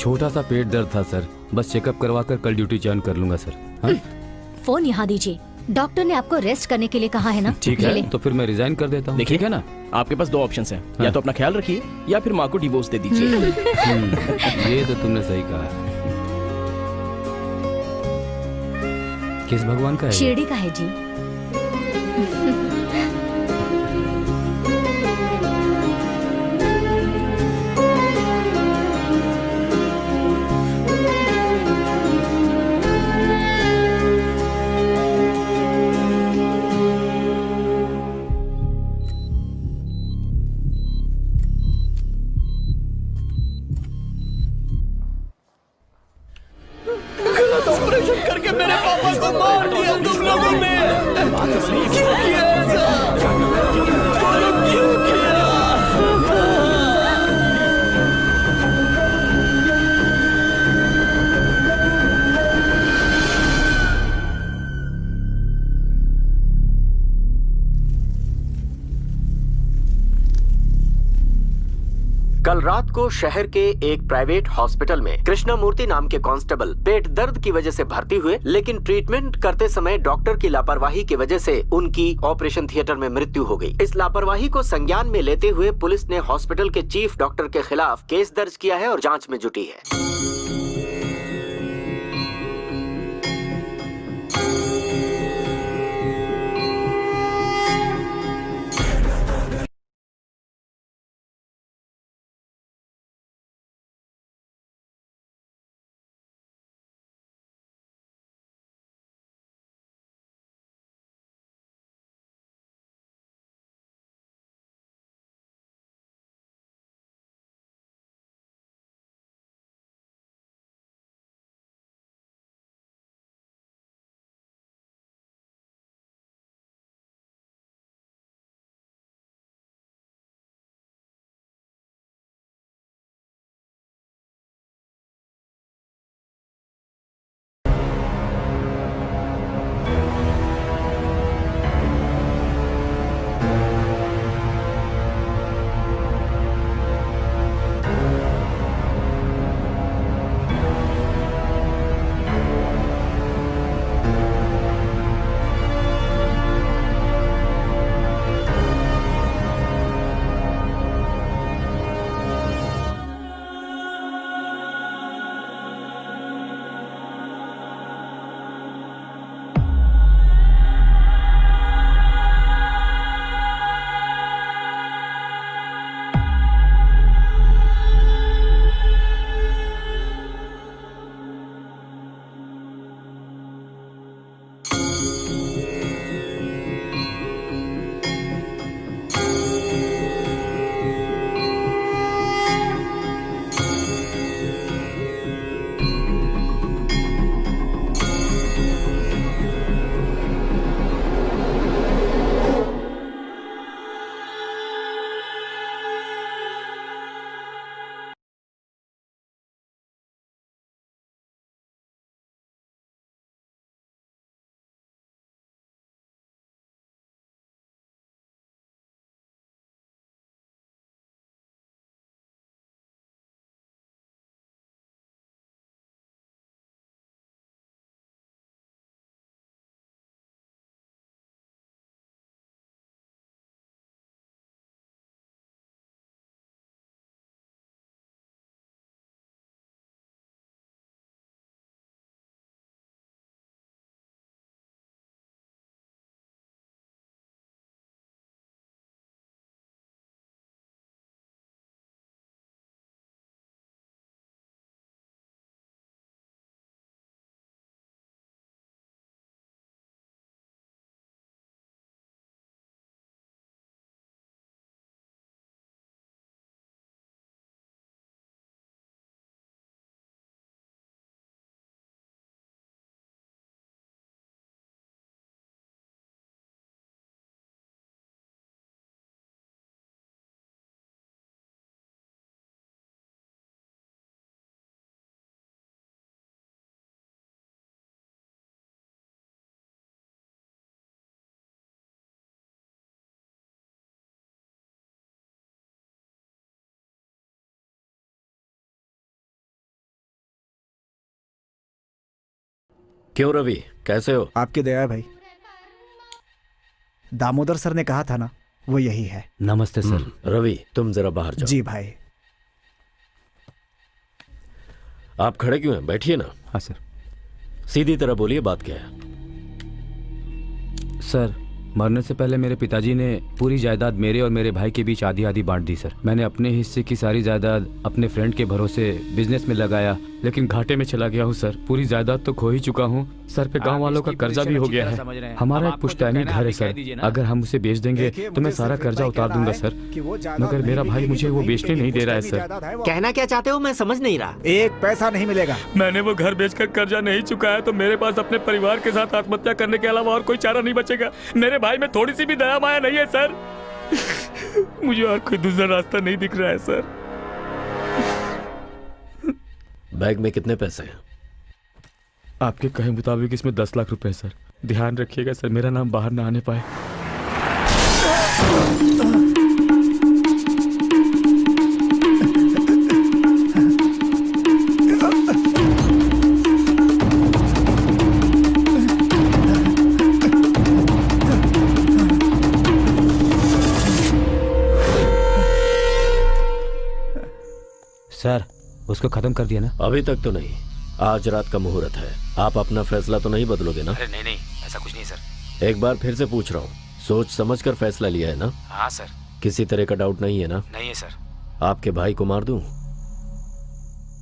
छोटा सा पेट दर्द था सर, बस चेकअप करवा कर कल ड्यूटी ज्वाइन कर लूंगा सर। हाँ? फोन यहाँ दीजिए, डॉक्टर ने आपको रेस्ट करने के लिए कहा है ना। ठीक ये है, ले। तो फिर मैं रिजाइन कर देता हूँ, देखिए ठीक है ना? आपके पास दो ऑप्शंस हैं, हाँ। या तो अपना ख्याल रखिए या फिर माँ को डिवोर्स दे दीजिए। ये तो तुमने सही कहा। किस भगवान का है ये? शिरडी का है जी। गलत ऑपरेशन करके मेरे पापा को मार दिया तुम लोगों ने। क्यों किया ऐसा? क्यों किया? कल रात को शहर के एक प्राइवेट हॉस्पिटल में कृष्णमूर्ति नाम के कांस्टेबल पेट दर्द की वजह से भर्ती हुए, लेकिन ट्रीटमेंट करते समय डॉक्टर की लापरवाही की वजह से उनकी ऑपरेशन थिएटर में मृत्यु हो गई। इस लापरवाही को संज्ञान में लेते हुए पुलिस ने हॉस्पिटल के चीफ डॉक्टर के खिलाफ केस दर्ज किया है और जांच में जुटी है। क्यों रवि, कैसे हो? आपकी दया है भाई। दामोदर सर ने कहा था ना, वो यही है। नमस्ते सर। रवि, तुम जरा बाहर जाओ। जी भाई। आप खड़े क्यों हैं? बैठिए ना। हाँ सर। सीधी तरह बोलिए, बात क्या है? सर, मरने से पहले मेरे पिताजी ने पूरी जायदाद मेरे और मेरे भाई के बीच आधी आधी बांट दी सर। मैंने अपने हिस्से की सारी जायदाद अपने फ्रेंड के भरोसे बिजनेस में लगाया, लेकिन घाटे में चला गया हूँ सर। पूरी जायदाद तो खो ही चुका हूँ। सर पे गांव वालों का कर्जा भी हो गया है। हमारा एक पुश्तैनी घर है सर, अगर हम उसे बेच देंगे तो मैं सारा कर्जा उतार दूंगा सर, मगर मेरा भाई मुझे वो बेचने नहीं दे रहा है सर। कहना क्या चाहते हो, मैं समझ नहीं रहा। एक पैसा नहीं मिलेगा। मैंने वो घर बेचकर कर्जा नहीं चुकाया तो मेरे पास अपने परिवार के साथ आत्महत्या करने के अलावा और कोई चारा नहीं बचेगा। मेरे भाई में थोड़ी सी भी दया माया नहीं है सर। मुझे और कोई दूसरा रास्ता नहीं दिख रहा है सर। बैग में कितने पैसे हैं? आपके कहे मुताबिक इसमें 10 लाख रुपए सर। ध्यान रखिएगा सर, मेरा नाम बाहर ना आने पाए। सर, उसको खत्म कर दिया ना? अभी तक तो नहीं, आज रात का मुहूर्त है। आप अपना फैसला तो नहीं बदलोगे ना? अरे नहीं, ऐसा कुछ नहीं सर। एक बार फिर से पूछ रहा हूँ, सोच समझ कर फैसला लिया है ना? हाँ सर। किसी तरह का डाउट नहीं है ना? नहीं है सर। आपके भाई को मार दूं?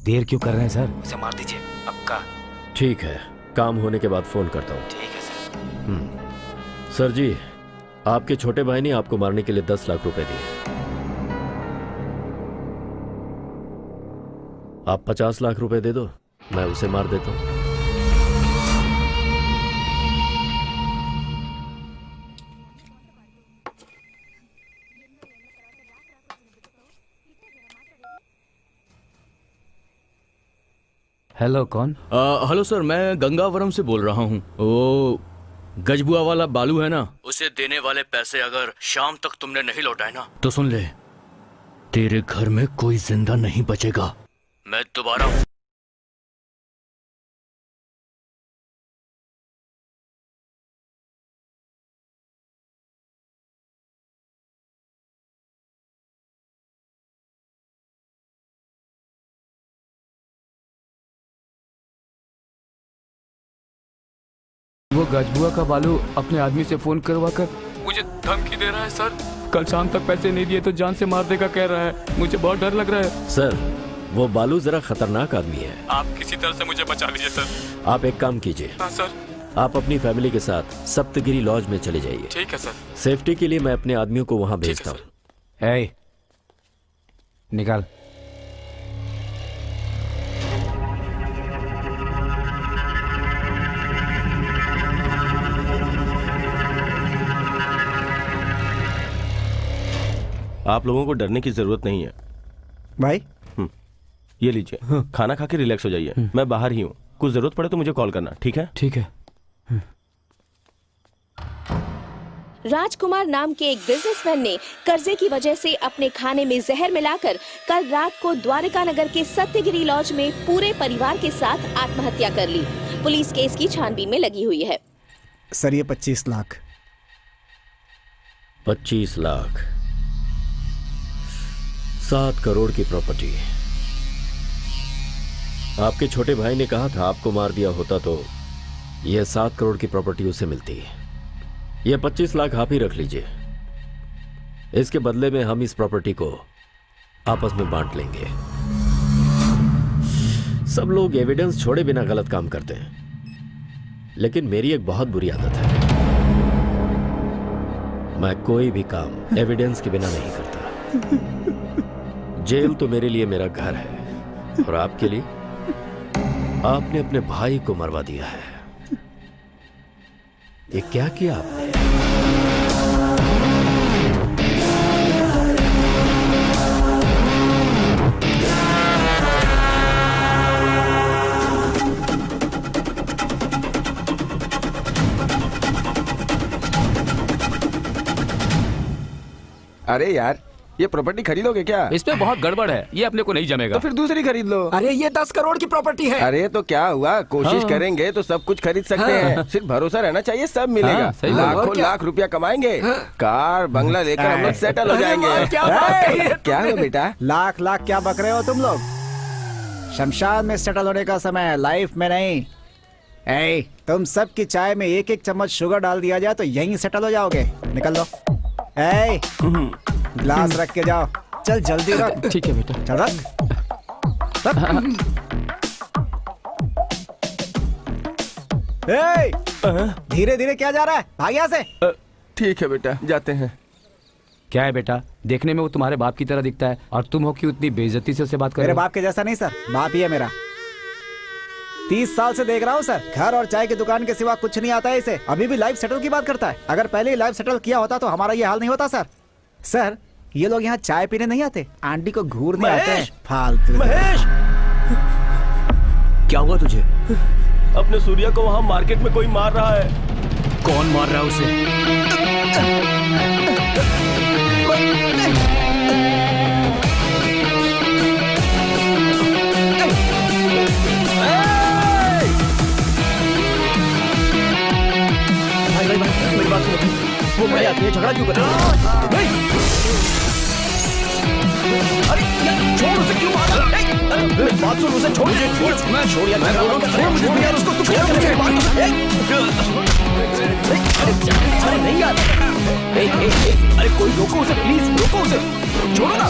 देर क्यों कर रहे हैं सर? उसे मार दीजिए, पक्का। ठीक है, काम होने के बाद फोन करता हूँ। ठीक है सर। सर जी, आपके छोटे भाई ने आपको मारने के लिए 10 लाख रुपए दिए। आप 50 लाख रुपए दे दो, मैं उसे मार देता हूँ। हेलो, कौन? हेलो सर, मैं गंगावरम से बोल रहा हूँ। वो गजबुआ वाला बालू है ना, उसे देने वाले पैसे अगर शाम तक तुमने नहीं लौटाए ना तो सुन ले, तेरे घर में कोई जिंदा नहीं बचेगा। मैं दोबारा वो गजबुआ का बालू अपने आदमी से फोन करवा कर मुझे धमकी दे रहा है सर। कल शाम तक पैसे नहीं दिए तो जान से मार देगा कह रहा है। मुझे बहुत डर लग रहा है सर। वो बालू जरा खतरनाक आदमी है। आप किसी तरह से मुझे बचा लीजिए सर। आप एक काम कीजिए। हाँ सर। आप अपनी फैमिली के साथ सप्तगिरी लॉज में चले जाइए। ठीक है सर। सेफ्टी के लिए मैं अपने आदमियों को वहां भेजता हूँ। निकाल। आप लोगों को डरने की जरूरत नहीं है भाई ये लीजिए, खाना खा के रिलैक्स हो जाइए। मैं बाहर ही हूँ, कुछ जरूरत पड़े तो मुझे कॉल करना, ठीक है? ठीक है। राजकुमार नाम के एक बिजनेसमैन ने कर्जे की वजह से अपने खाने में जहर मिलाकर कल रात को द्वारका नगर के सत्यगिरी लॉज में पूरे परिवार के साथ आत्महत्या कर ली। पुलिस केस की छानबीन में लगी हुई है। सर, ये 25 लाख। 25 लाख, 7 करोड़ की प्रॉपर्टी। आपके छोटे भाई ने कहा था आपको मार दिया होता तो यह 7 करोड़ की प्रॉपर्टी उसे मिलती। यह 25 लाख आप ही रख लीजिए। इसके बदले में हम इस प्रॉपर्टी को आपस में बांट लेंगे। सब लोग एविडेंस छोड़े बिना गलत काम करते हैं, लेकिन मेरी एक बहुत बुरी आदत है, मैं कोई भी काम एविडेंस के बिना नहीं करता। जेल तो मेरे लिए मेरा घर है, और आपके लिए आपने अपने भाई को मरवा दिया है। ये क्या किया आपने? अरे यार, ये प्रॉपर्टी खरीदोगे क्या? इसमें बहुत गड़बड़ है, ये अपने को नहीं जमेगा। तो फिर दूसरी खरीद लो। अरे ये 10 करोड़ की प्रॉपर्टी है। अरे तो क्या हुआ, कोशिश करेंगे तो सब कुछ खरीद सकते हैं। सिर्फ भरोसा रहना चाहिए, सब मिलेगा। हाँ, सही बात। लाखों और क्या? लाख रुपया कमाएंगे, कार बंगला लेकर हम लोग सेटल हो जाएंगे। क्या बात कही है क्या हुआ बेटा? लाख लाख क्या बक रहे हो तुम लोग? शमशान में सेटल होने का समय है, लाइफ में नहीं। ए, तुम सबकी चाय में एक एक चम्मच शुगर डाल दिया जाए तो यहीं सेटल हो जाओगे। निकल लो। ए, ग्लास रख के जाओ। चल जल्दी रख। ठीक है बेटा। चल रख। धीरे धीरे क्या जा रहा है, भाग यहाँ से। ठीक है बेटा, जाते हैं। क्या है बेटा, देखने में वो तुम्हारे बाप की तरह दिखता है और तुम हो कि उतनी बेइज्जती से उससे बात कर मेरे रहे हो। बाप के जैसा नहीं सर, बाप ही है मेरा। 30 साल से देख रहा हूँ सर, घर और चाय की दुकान के सिवा कुछ नहीं आता है इसे। अभी भी लाइफ सेटल की बात करता है। अगर पहले ही लाइफ सेटल किया होता तो हमारा ये हाल नहीं होता सर। सर, ये लोग यहाँ चाय पीने नहीं आते, आंटी को घूरने आते हैं। फालतू। महेश, क्या हुआ तुझे? अपने सूर्या को वहाँ मार्केट में कोई मार रहा है। कौन मार रहा है उसे? मेरी बात सुनो, वो बड़े आदमी है, झगड़ा क्यों कर रहे हो? अरे यार, छोड़ उसे, क्यों मार रहा है? अरे मेरी बात सुन, उसे छोड़, मैं छोड़ यार, मैं बोल रहा हूँ, छोड़ मुझे यार, उसको तू छोड़ मेरी बात सुन। अरे नहीं यार, अरे कोई रोको उसे, प्लीज रोको उसे, छोड़ो ना।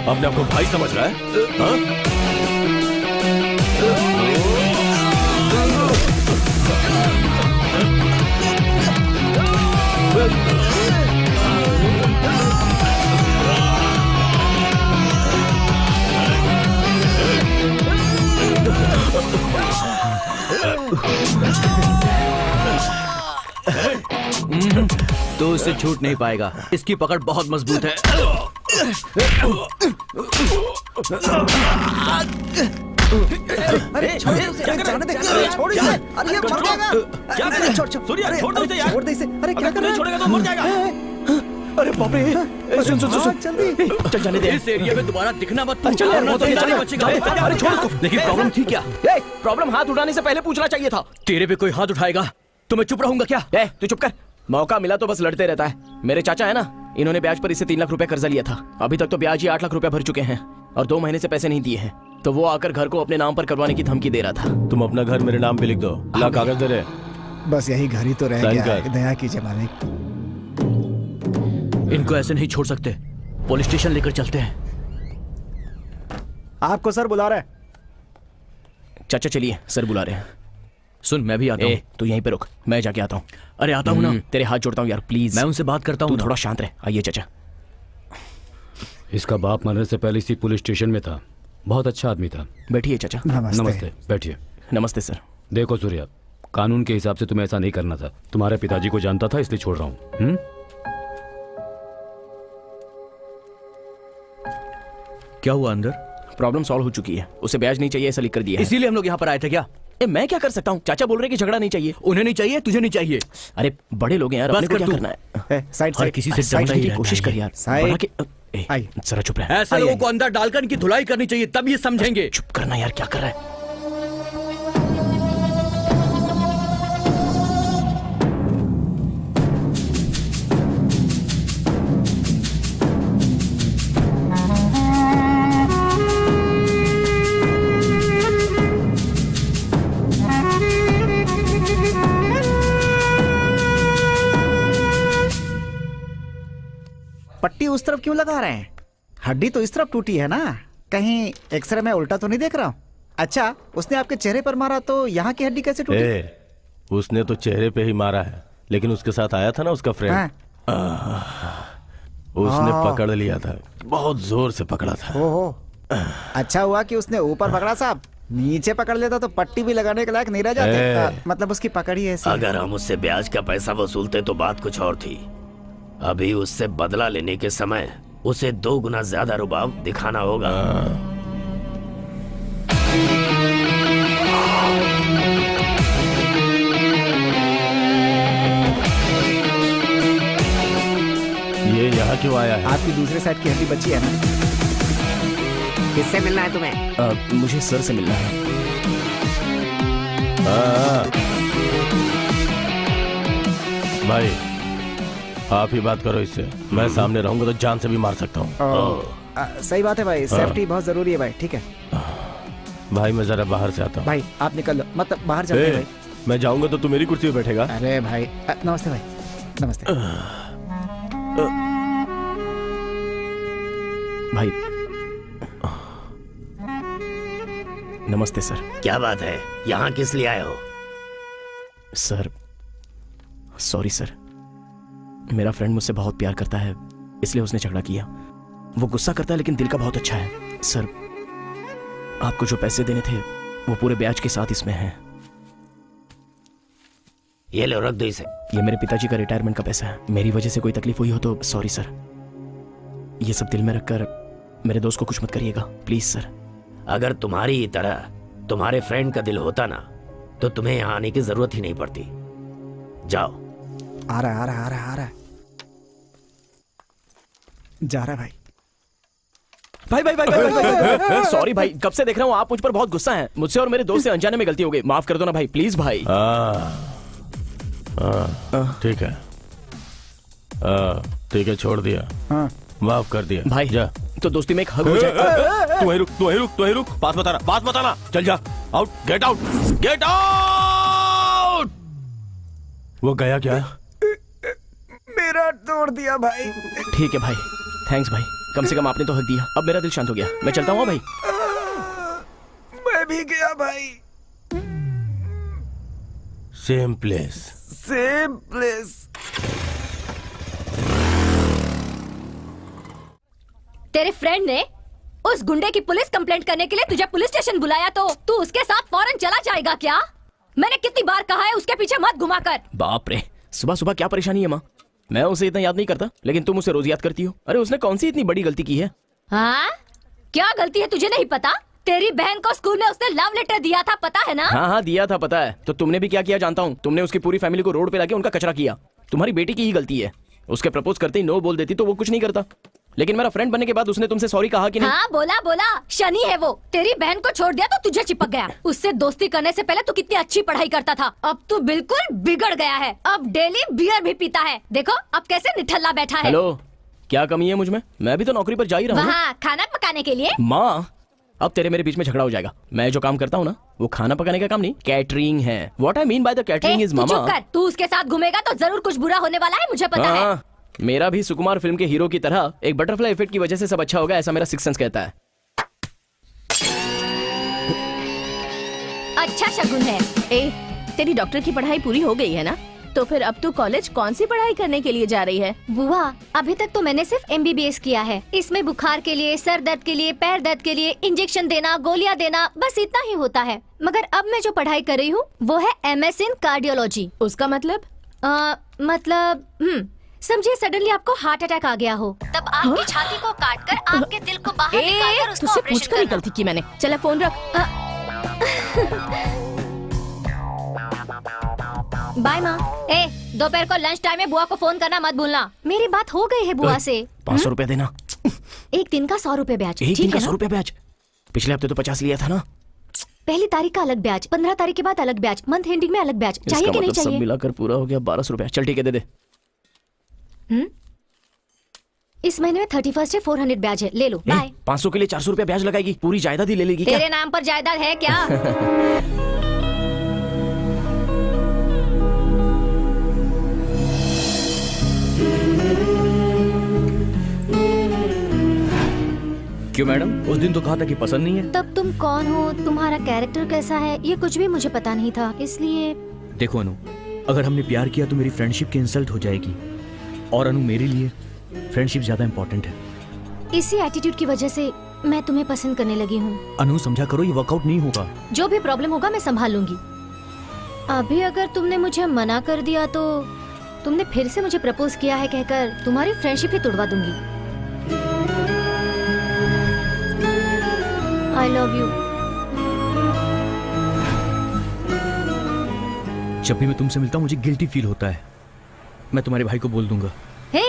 अपने आपको भाई समझ रहा है? हाँ? तो इससे छूट नहीं पाएगा, इसकी पकड़ बहुत मजबूत है। अरे छोड़ उसे, अरे जाने दे, अरे छोड़ इसे। अरे ये मर जाएगा। क्या कर रहे हो? सूर्या, छोड़ दो इसे यार। छोड़ दे इसे। अरे क्या कर रहा है? छोड़ेगा तो मर जाएगा। अरे बाप रे, सुन सुन सुन, जल्दी चल जाने दे, इस एरिया में दोबारा दिखना मत। चल यार, वरना तो चल, जाने चल, बचेगा। चल, अरे छोड़ उसको। लेकिन प्रॉब्लम थी क्या? प्रॉब्लम हाथ उठाने से पहले पूछना चाहिए था। तेरे पे कोई हाथ उठाएगा तो मैं चुप रहूंगा क्या? तू चुप कर। मौका मिला तो बस लड़ते रहता है। मेरे चाचा है ना, इन्होंने ब्याज पर इससे 3 लाख रुपए कर्जा लिया था। अभी तक तो ब्याज ही 8 लाख रुपए भर चुके हैं और 2 महीने से पैसे नहीं दिए हैं। तो वो आकर घर को अपने नाम पर करवाने की धमकी दे रहा था। तुम अपना घर मेरे नाम पे लिख दो, ला कागज दे रहे। बस यही घर ही तो रह साइन गया कर। है। दया कीजिए मालिक। इनको ऐसे नहीं छोड़ सकते, पुलिस स्टेशन लेकर चलते हैं। आपको सर बुला रहा है। चाचा चलिए, सर बुला रहे हैं। सुन, मैं भी आता हूँ। तू यहीं पे रुक, मैं जाके आता हूँ। अरे आता हूँ ना। तेरे हाथ जोड़ता हूँ यार, प्लीज। मैं उनसे बात करता तू हूँ। थोड़ा शांत रहे। आइए चाचा। इसका बाप मरने से पहले इसी पुलिस स्टेशन में था। बहुत अच्छा आदमी था। बैठिए चाचा। नमस्ते, बैठिए। नमस्ते सर। देखो सूर्या, कानून के हिसाब से तुम्हें ऐसा नहीं करना था। तुम्हारे पिताजी को जानता था, इसलिए छोड़ रहा हूँ। क्या हुआ अंदर? प्रॉब्लम सॉल्व हो चुकी है। उसे ब्याज नहीं चाहिए, ऐसा लिख कर दिया है। इसीलिए हम लोग यहाँ पर आए थे क्या? मैं क्या कर सकता हूँ? चाचा बोल रहे कि झगड़ा नहीं चाहिए। उन्हें नहीं चाहिए, तुझे नहीं चाहिए। अरे बड़े लोग हैं यार, बस अपने को कर क्या तू। करना है? साइड हर साइड किसी से साइड डरता ही की रहता कोशिश है कर ये। यार। साइड। बढ़ा के आइए। जरा चुप रहे। ऐसे लोगों को अंदर डालकर इनकी धुलाई करनी चाहिए, तब ये समझेंगे। चुप करना यार, क्या कर रहा है? पट्टी उस तरफ क्यों लगा रहे हैं? हड्डी तो इस तरफ टूटी है ना। कहीं एक्सरे में उल्टा तो नहीं देख रहा हूँ? अच्छा, उसने आपके चेहरे पर मारा तो यहाँ की हड्डी कैसे टूटी? उसने तो चेहरे पे ही मारा है, लेकिन उसके साथ आया था ना उसका फ्रेंड, हाँ। उसने हाँ। पकड़ लिया था, बहुत जोर से पकड़ा था। ओहो, अच्छा हुआ कि उसने ऊपर पकड़ा साहब, नीचे पकड़ लेता तो पट्टी भी लगाने के लायक नहीं रह जाते। मतलब उसकी पकड़ ही ऐसी है। अगर हम उससे ब्याज का पैसा वसूलते तो बात कुछ और थी। अभी उससे बदला लेने के समय उसे 2 गुना ज्यादा रुबाब दिखाना होगा। ये यहाँ क्यों आया है? आपकी दूसरे साइड की हड्डी बची है ना? किससे मिलना है तुम्हें? मुझे सर से मिलना है। हाँ। भाई आप ही बात करो इससे, मैं सामने रहूंगा तो जान से भी मार सकता हूँ। सही बात है भाई, सेफ्टी बहुत जरूरी है भाई। ठीक है भाई मैं जरा बाहर से आता हूँ। भाई, आप निकल लो, मतलब बाहर जाते हैं भाई। मैं जाऊंगा तो तू मेरी कुर्सी पे बैठेगा। अरे भाई, नमस्ते भाई। नमस्ते भाई नमस्ते सर। क्या बात है, यहाँ किस लिए आए हो? सर सॉरी सर, मेरा फ्रेंड मुझसे बहुत प्यार करता है, इसलिए उसने झगड़ा किया। वो गुस्सा करता है लेकिन दिल का बहुत अच्छा है। सर आपको जो पैसे देने थे वो पूरे ब्याज के साथ इसमें हैं। ये लो, रख दो इसे। ये मेरे पिताजी का रिटायरमेंट का पैसा है। मेरी वजह से कोई तकलीफ हुई हो तो सॉरी सर। ये सब दिल में रखकर मेरे दोस्त को कुछ मत करिएगा प्लीज सर। अगर तुम्हारी ही तरह तुम्हारे फ्रेंड का दिल होता ना तो तुम्हें यहाँ आने की जरूरत ही नहीं पड़ती। जाओ। आ रहा है, आ रहा है, आ रहा है, आ रहा है। जा रहा है भाई। भाई भाई भाई भाई, भाई, भाई, सॉरी भाई, कब से देख रहा हूँ आप मुझ पर बहुत गुस्सा है। मुझसे और मेरे दोस्त से अनजाने में गलती हो गई, माफ कर दो ना भाई प्लीज भाई। ठीक है, ठीक है, छोड़ दिया, हाँ। माफ कर दिया भाई जा। तो दोस्ती में एक हग हो जाए। तू रुक, तू रुक, तू रुक, बात बताना, चल जा, out, get out, get out. वो गया क्या? मेरा तोड़ दिया भाई। ठीक है भाई, थैंक्स भाई, कम से कम आपने तो हक दिया। अब मेरा दिल शांत हो गया, मैं चलता हूँ भाई। मैं भी गया भाई। Same place, same place. तेरे फ्रेंड ने उस गुंडे की पुलिस कंप्लेंट करने के लिए तुझे पुलिस स्टेशन बुलाया तो तू उसके साथ फौरन चला जाएगा क्या? मैंने कितनी बार कहा है उसके पीछे मत घुमा कर। बाप रे, सुबह सुबह क्या परेशानी है माँ? मैं उसे इतना याद नहीं करता, लेकिन तुम उसे रोज याद करती हो। अरे उसने कौन सी इतनी बड़ी गलती की है? हाँ, क्या गलती है तुझे नहीं पता? तेरी बहन को स्कूल में उसने लव लेटर दिया था, पता है ना? हाँ हाँ दिया था, पता है। तो तुमने भी क्या किया जानता हूँ। तुमने उसकी पूरी फैमिली को रोड पे लाके उनका कचरा किया। तुम्हारी बेटी की ही गलती है। उसके प्रपोज करते ही नो बोल देती तो वो कुछ नहीं करता, लेकिन मेरा फ्रेंड बनने के बाद उसने तुमसे सॉरी कहा कि नहीं? हाँ बोला बोला, शनि है वो। तेरी बहन को छोड़ दिया तो तुझे चिपक गया। उससे दोस्ती करने से पहले तू कितनी अच्छी पढ़ाई करता था, अब तू बिल्कुल बिगड़ गया है। अब डेली बियर भी पीता है, देखो अब कैसे निठल्ला बैठा है। हेलो, क्या कमी है मुझ में? मैं भी तो नौकरी पर जा ही रहा हूँ। वहाँ खाना पकाने के लिए। माँ, अब तेरे मेरे बीच में झगड़ा हो जाएगा। मैं जो काम करता हूँ ना, वो खाना पकाने का काम नहीं, कैटरिंग है। What I mean by the catering is तू चुप मामा। कर, तू उसके साथ घूमेगा तो जरूर कुछ बुरा होने वाला है, मुझे पता है। हाँ, मेरा भी सुकुमार फिल्म के हीरो की तरह एक बटरफ्लाई इफेक्ट की वजह से सब अच्छा होगा, ऐसा मेरा सिक्स सेंस कहता है। अच्छा शगुन है। ए, तेरी डॉक्टर की पढ़ाई पूरी हो गई है ना? तो फिर अब तू कॉलेज कौन सी पढ़ाई करने के लिए जा रही है? बुआ, अभी तक तो मैंने सिर्फ MBBS किया है। इसमें बुखार के लिए, सर दर्द के लिए, पैर दर्द के लिए इंजेक्शन देना, गोलियां देना, बस इतना ही होता है। मगर अब मैं जो पढ़ाई कर रही हूँ वो है MS इन कार्डियोलॉजी। उसका मतलब? समझिए सडनली आपको हार्ट अटैक आ गया हो, तब आपकी छाती को काटकर आपके दिल को बाहर निकालकर उसका तुझसे ऑपरेशन पूछकर ही करना। गलती की मैंने। चला फोन रख। बाय माँ। ए, दोपहर को लंच टाइम में बुआ को फोन करना मत भूलना। मेरी बात हो गई है बुआ से। 500 रुपया देना। एक दिन का 100 रुपए ब्याज। एक दिन ठीक का है 100 ना? रुपया ब्याज। पिछले हफ्ते तो 50 लिया था ना। पहली तारीख का अलग ब्याज, 15 तारीख के बाद अलग ब्याज, मंथ एंडिंग में अलग ब्याज। चाहिए इसका कि नहीं मतलब सब चाहिए? मिलाकर पूरा हो गया 1200 रुपया। चल ठीक है, दे दे। इस महीने में 31 है, 400 ब्याज है, ले लो। बाय। 500 के लिए 400 रुपया ब्याज लगाएगी? पूरी जायदाद ही ले लेगी क्या? तेरे नाम पर जायदाद है क्या? क्यों मैडम, उस दिन तो कहा था कि पसंद नहीं है। तब तुम कौन हो, तुम्हारा कैरेक्टर कैसा है, ये कुछ भी मुझे पता नहीं था, इसलिए। देखो अनु, अगर हमने प्यार किया तो मेरी फ्रेंडशिप की इंसल्ट हो जाएगी, और अनु मेरे लिए फ्रेंडशिप ज्यादा इंपॉर्टेंट है। इसी एटीट्यूड की वजह से मैं तुम्हें पसंद करने लगी हूँ। अनु समझा करो, ये वर्कआउट नहीं होगा। जो भी प्रॉब्लम होगा मैं संभाल लूंगी। अभी अगर तुमने मुझे मना कर दिया तो तुमने फिर से मुझे प्रपोज किया है कहकर तुम्हारी फ्रेंडशिप ही तोड़वा दूंगी। आई लव यू। जब भी मैं तुमसे मिलता हूँ मुझे गिल्टी फील होता है। मैं तुम्हारे भाई को बोल दूंगा। हे,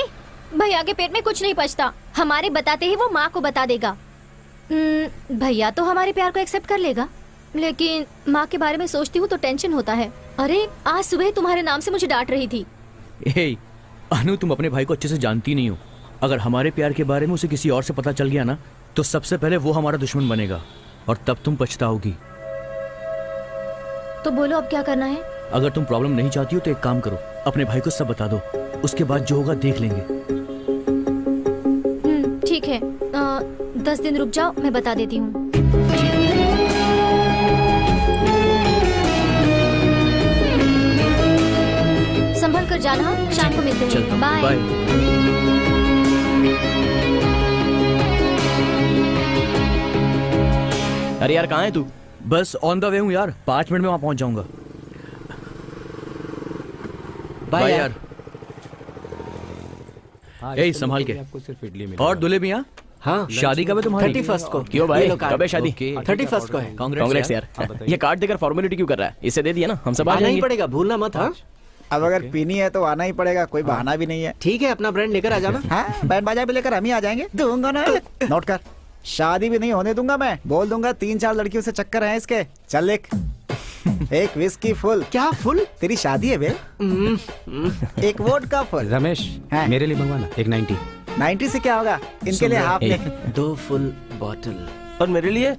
भैया के पेट में कुछ नहीं पचता, हमारे बताते ही वो माँ को बता देगा। भैया तो हमारे प्यार को एक्सेप्ट कर लेगा, लेकिन माँ के बारे में सोचती हूँ तो टेंशन होता है। अरे आज सुबह तुम्हारे नाम से मुझे डांट रही थी। हे अनु, तुम अपने भाई को अच्छे से जानती नहीं हो। अगर हमारे प्यार के बारे में उसे किसी और से पता चल गया ना, तो सबसे पहले वो हमारा दुश्मन बनेगा, और तब तुम पछताओगी। तो बोलो अब क्या करना है? अगर तुम प्रॉब्लम नहीं चाहती हो तो एक काम करो, अपने भाई को सब बता दो, उसके बाद जो होगा देख लेंगे। ठीक है, 10 दिन रुक जाओ, मैं बता देती हूँ। संभल कर जाना, शाम को मिलते हैं। बाय। अरे यार कहाँ है तू? बस ऑन द वे हूँ यार, 5 मिनट में वहां पहुंच जाऊंगा। बाय यार। ए संभाल के। आपको सिर्फ इडली मिलेगा। और दूल्हे भी यहाँ? हाँ शादी कब है तुम्हारी? 31 को। क्यों भाई, ये लो कार्ड। कब है शादी? 31 को है। कांग्रेस यार। ये कार्ड देकर फॉर्मेलिटी क्यों कर रहा है? इसे दे दिया ना, हम सब आ आना ही जाएंगे। पड़ेगा, भूलना मत। हाँ अब अगर पीनी है तो आना ही पड़ेगा, कोई बहाना भी नहीं है। ठीक है, अपना ब्रांड लेकर आ जाना। हाँ, बैंड बाजा भी लेकर हम ही आ जाएंगे। दूंगा ना, नोट कर। शादी भी नहीं होने दूंगा मैं, बोल दूंगा 3-4 लड़कियों से चक्कर है इसके। चल लिख। एक विस्की फुल। क्या फुल? तेरी शादी है बे। एक वोडका फुल। रमेश, हाँ। मेरे लिए मंगवाना एक 90। 90 से क्या होगा, इनके लिए हाफ लिख। 2 फुल बॉटल। और मेरे लिए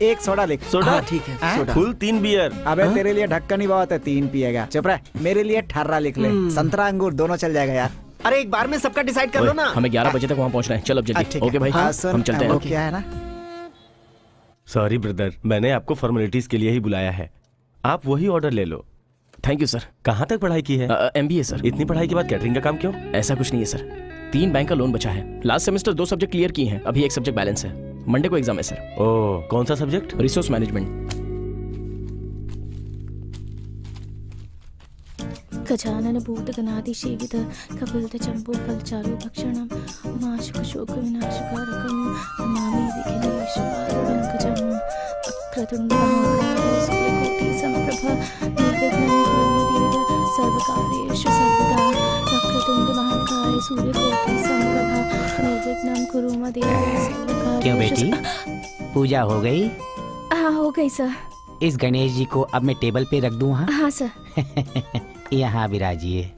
एक सोडा लिख। सोडा? हाँ, ठीक है, हाँ? सोडा। Full 3 beer. अबे तेरे लिए ढक्कन ही बहुत है, 3 पिएगा। चुप रह। मेरे लिए 18 लिख ले। संतरा अंगूर दोनों चल जाएगा यार। अरे एक बार में सबका डिसाइड कर लो ना। हमें 11 बजे तक वहाँ पहुँचना है। चलो अब जल्दी। ठीक है। ओके भाई, हाँ, सुन, हम चलते वो हैं। क्या है ना, सॉरी ब्रदर, मैंने आपको फॉर्मेलिटीज के लिए ही बुलाया है। आप वही ऑर्डर ले लो। Thank you sir. कहाँ तक पढ़ाई की है? MBA sir. इतनी पढ़ाई के बाद कैटरिंग का काम क्यों? ऐसा कुछ नहीं है सर, 3 बैंक का लोन बचा है। लास्ट सेमेस्टर 2 सब्जेक्ट क्लियर किए हैं, अभी 1 सब्जेक्ट बैलेंस है। मंडे को एग्जाम है सर। ओह, कौन सा सब्जेक्ट? Resource management. गजानन भूतगणादि सेवित कपिलत चंपू फलचारु भक्षणम उमाशुक शोक विनाशकारकम नमामि विघ्नेश्वरं वक्रतुंड महाकाय सूर्यकोटि समप्रभ निर्विघ्नं कुरु देव सर्वकार्येषु सर्वदा। वक्रतुंड महाकाय सूर्यकोटि समप्रभ निर्विघ्नं कुरु देव सर्वकार्येषु। क्यों बेटी, पूजा हो गई? हाँ हो गई सर। इस गणेश जी को अब मैं टेबल पे रख दूं? हाँ हाँ सर। यहाँ विराजिए।